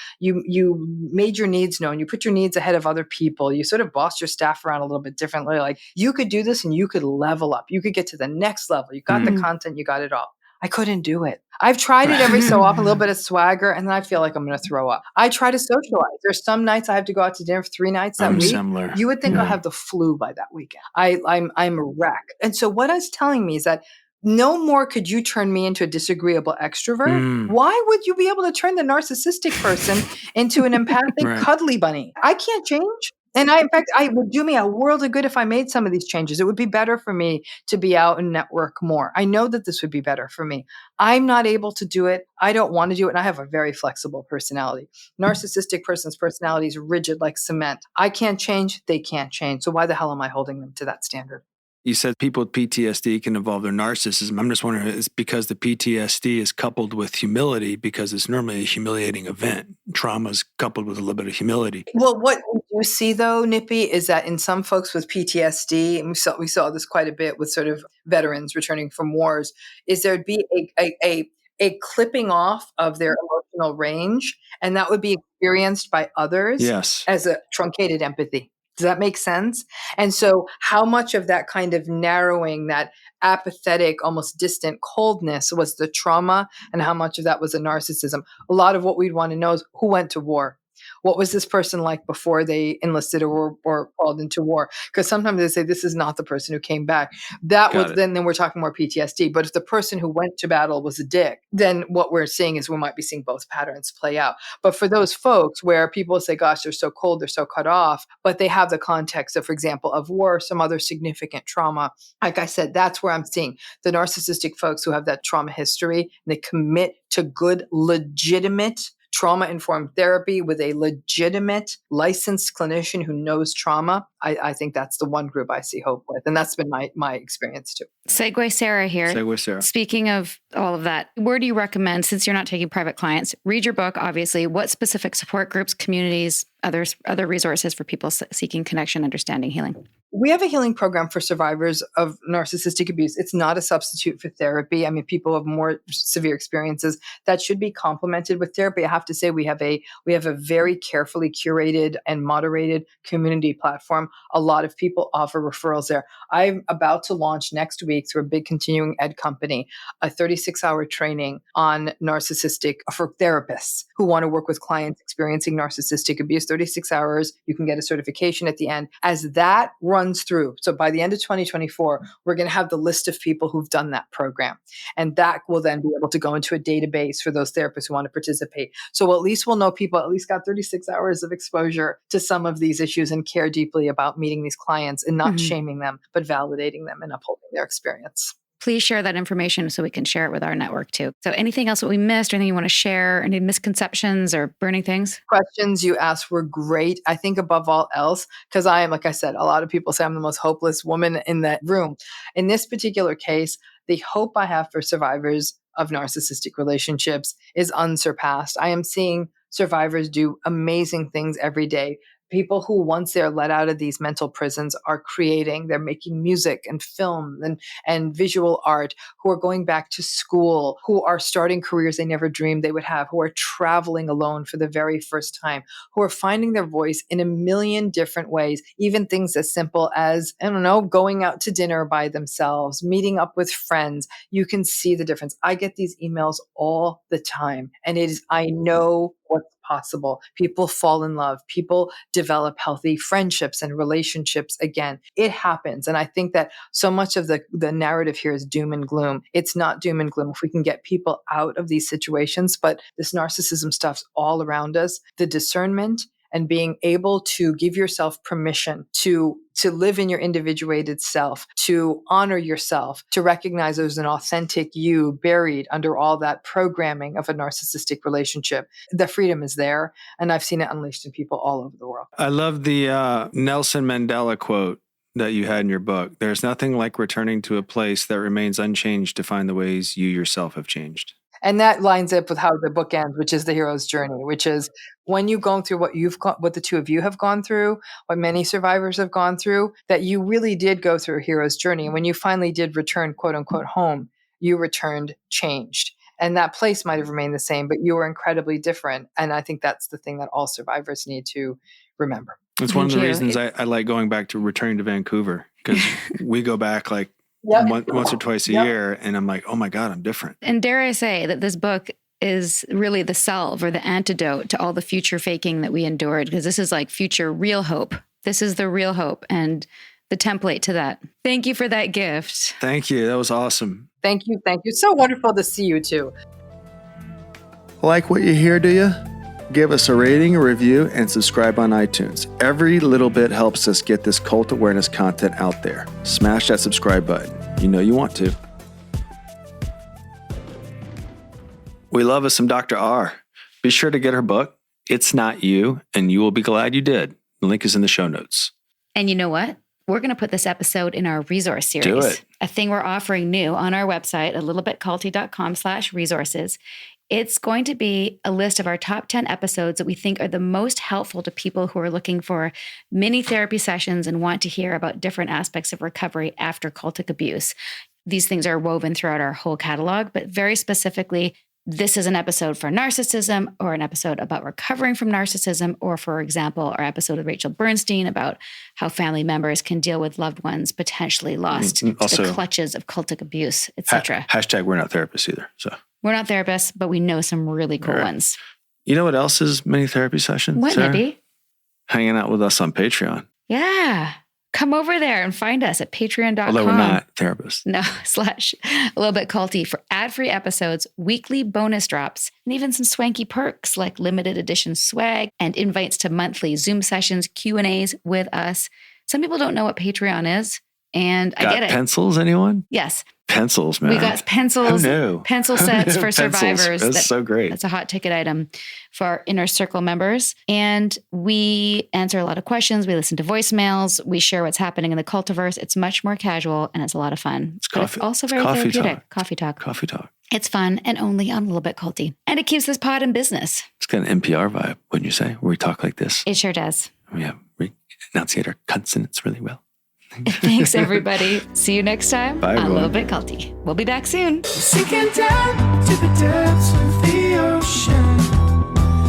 made your needs known. You put your needs ahead of other people. You sort of bossed your staff around a little bit differently. Like you could do this and you could level up. You could get to the next level. You got the content. You got it all. I couldn't do it. I've tried it every so often, a little bit of swagger, and then I feel like I'm going to throw up. I try to socialize. There's some nights I have to go out to dinner for 3 nights that week. Similar. You would think I'll have the flu by that weekend. I'm a wreck. And so what it's telling me is that no more could you turn me into a disagreeable extrovert. Why would you be able to turn the narcissistic person into an empathic, cuddly bunny? I can't change. And in fact, it would do me a world of good if I made some of these changes. It would be better for me to be out and network more. I know that this would be better for me. I'm not able to do it. I don't want to do it. And I have a very flexible personality. Narcissistic person's personality is rigid like cement. I can't change. They can't change. So why the hell am I holding them to that standard? You said people with PTSD can evolve their narcissism. I'm just wondering, it's because the PTSD is coupled with humility because it's normally a humiliating event. Trauma is coupled with a little bit of humility. Well, what you see though, Nippy, is that in some folks with PTSD, and we saw this quite a bit with sort of veterans returning from wars, is there'd be a clipping off of their emotional range, and that would be experienced by others as a truncated empathy. Does that make sense? And so how much of that kind of narrowing, that apathetic, almost distant coldness was the trauma and how much of that was a narcissism? A lot of what we'd want to know is who went to war? What was this person like before they enlisted or called into war? Because sometimes they say this is not the person who came back. Then we're talking more PTSD. But if the person who went to battle was a dick, then what we're seeing is we might be seeing both patterns play out. But for those folks where people say, gosh, they're so cold, they're so cut off, but they have the context of, for example, of war, some other significant trauma. Like I said, that's where I'm seeing the narcissistic folks who have that trauma history, and they commit to good, legitimate trauma-informed therapy with a legitimate licensed clinician who knows trauma. I think that's the one group I see hope with. And that's been my experience too. Segue Sarah here. Segue Sarah. Speaking of all of that, where do you recommend, since you're not taking private clients, read your book, obviously, what specific support groups, communities, other resources for people seeking connection, understanding, healing? We have a healing program for survivors of narcissistic abuse. It's not a substitute for therapy. I mean, people have more severe experiences that should be complemented with therapy. I have to say we have a very carefully curated and moderated community platform. A lot of people offer referrals there. I'm about to launch next week through a big continuing ed company, a 36-hour training on narcissistic for therapists who want to work with clients experiencing narcissistic abuse. 36 hours. You can get a certification at the end. As that runs through, so by the end of 2024, we're going to have the list of people who've done that program. And that will then be able to go into a database for those therapists who want to participate. So at least we'll know people at least got 36 hours of exposure to some of these issues and care deeply about meeting these clients and not shaming them, but validating them and upholding their experience. please share that information so we can share it with our network too. So anything else that we missed, or anything you want to share, any misconceptions or burning things? Questions you asked were great. I think above all else, because I am, like I said, a lot of people say I'm the most hopeless woman in that room. In this particular case, the hope I have for survivors of narcissistic relationships is unsurpassed. I am seeing survivors do amazing things every day. People who, once they're let out of these mental prisons, are creating, they're making music and film and visual art, who are going back to school, who are starting careers they never dreamed they would have, who are traveling alone for the very first time, who are finding their voice in a million different ways, even things as simple as, I don't know, going out to dinner by themselves, meeting up with friends. You can see the difference. I get these emails all the time, and I know what's possible. People fall in love. People develop healthy friendships and relationships again. It happens. And I think that so much of the narrative here is doom and gloom. It's not doom and gloom if we can get people out of these situations, but this narcissism stuff's all around us. The discernment and being able to give yourself permission to live in your individuated self, to honor yourself, to recognize there's an authentic you buried under all that programming of a narcissistic relationship. The freedom is there, and I've seen it unleashed in people all over the world. I love the Nelson Mandela quote that you had in your book. There's nothing like returning to a place that remains unchanged to find the ways you yourself have changed. And that lines up with how the book ends, which is the hero's journey, which is when you've gone through what the two of you have gone through, what many survivors have gone through, that you really did go through a hero's journey. And when you finally did return, quote unquote, home, you returned changed. And that place might have remained the same, but you were incredibly different. And I think that's the thing that all survivors need to remember. It's one of the reasons I like going back to returning to Vancouver, because we go back like once or twice a year, and I'm like, oh my God, I'm different. And dare I say that this book is really the salve or the antidote to all the future faking that we endured, because this is like future real hope. This is the real hope and the template to that. Thank you for that gift. Thank you. That was awesome. Thank you. Thank you. So wonderful to see you too. Like what you hear, do you? Give us a rating, a review, and subscribe on iTunes. Every little bit helps us get this cult awareness content out there. Smash that subscribe button. You know you want to. We love us some Dr. R. Be sure to get her book, It's Not You, and you will be glad you did. The link is in the show notes. And you know what? We're going to put this episode in our resource series. Do it. A thing we're offering new on our website, alittlebitculty.com/resources. It's going to be a list of our top 10 episodes that we think are the most helpful to people who are looking for mini therapy sessions and want to hear about different aspects of recovery after cultic abuse. These things are woven throughout our whole catalog, but very specifically, this is an episode for narcissism, or an episode about recovering from narcissism, or, for example, our episode with Rachel Bernstein about how family members can deal with loved ones potentially lost to the clutches of cultic abuse, etc. Hashtag we're not therapists either. So we're not therapists, but we know some really cool ones. You know what else is mini therapy session? What, maybe? Hanging out with us on Patreon. Yeah. Come over there and find us at patreon.com. Although we're not therapists. No, / a little bit culty for ad-free episodes, weekly bonus drops, and even some swanky perks like limited edition swag and invites to monthly Zoom sessions, Q&As with us. Some people don't know what Patreon is, and I get it. Pencils, anyone? Yes. Pencils, man. We got pencils, pencil sets for survivors. That's so great. That's a hot ticket item for our inner circle members. And we answer a lot of questions. We listen to voicemails. We share what's happening in the cultiverse. It's much more casual and it's a lot of fun. It's also very therapeutic. Coffee talk. It's fun and only on a little bit culty. And it keeps this pod in business. It's got an NPR vibe, wouldn't you say? Where we talk like this. It sure does. We enunciate our consonants really well. Thanks, everybody. See you next time. Bye, everyone. A Little Bit Culty. We'll be back soon. Sinking down to the depths of the ocean.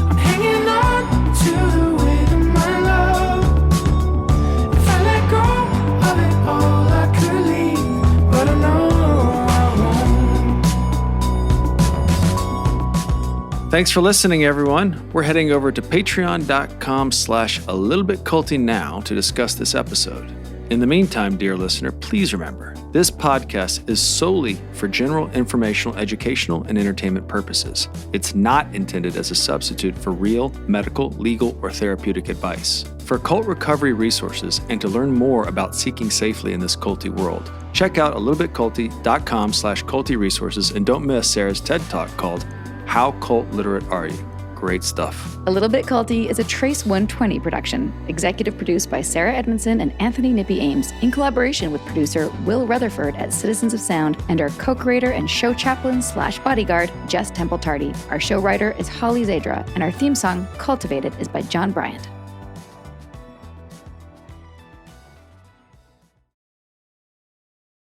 I'm hanging on to the weight of my love. If I let go of it all, I could leave, but I know I won't. Thanks for listening, everyone. We're heading over to patreon.com/alittlebitculty now to discuss this episode. In the meantime, dear listener, please remember, this podcast is solely for general informational, educational, and entertainment purposes. It's not intended as a substitute for real medical, legal, or therapeutic advice. For cult recovery resources and to learn more about seeking safely in this culty world, check out alittlebitculty.com/culty resources and don't miss Sarah's TED Talk called How Cult Literate Are You? Great stuff. A Little Bit Culty is a Trace 120 production, executive produced by Sarah Edmondson and Anthony Nippy Ames, in collaboration with producer Will Rutherford at Citizens of Sound and our co-creator and show chaplain/bodyguard, Jess Temple Tardy. Our show writer is Holly Zadra, and our theme song, Cultivated, is by John Bryant.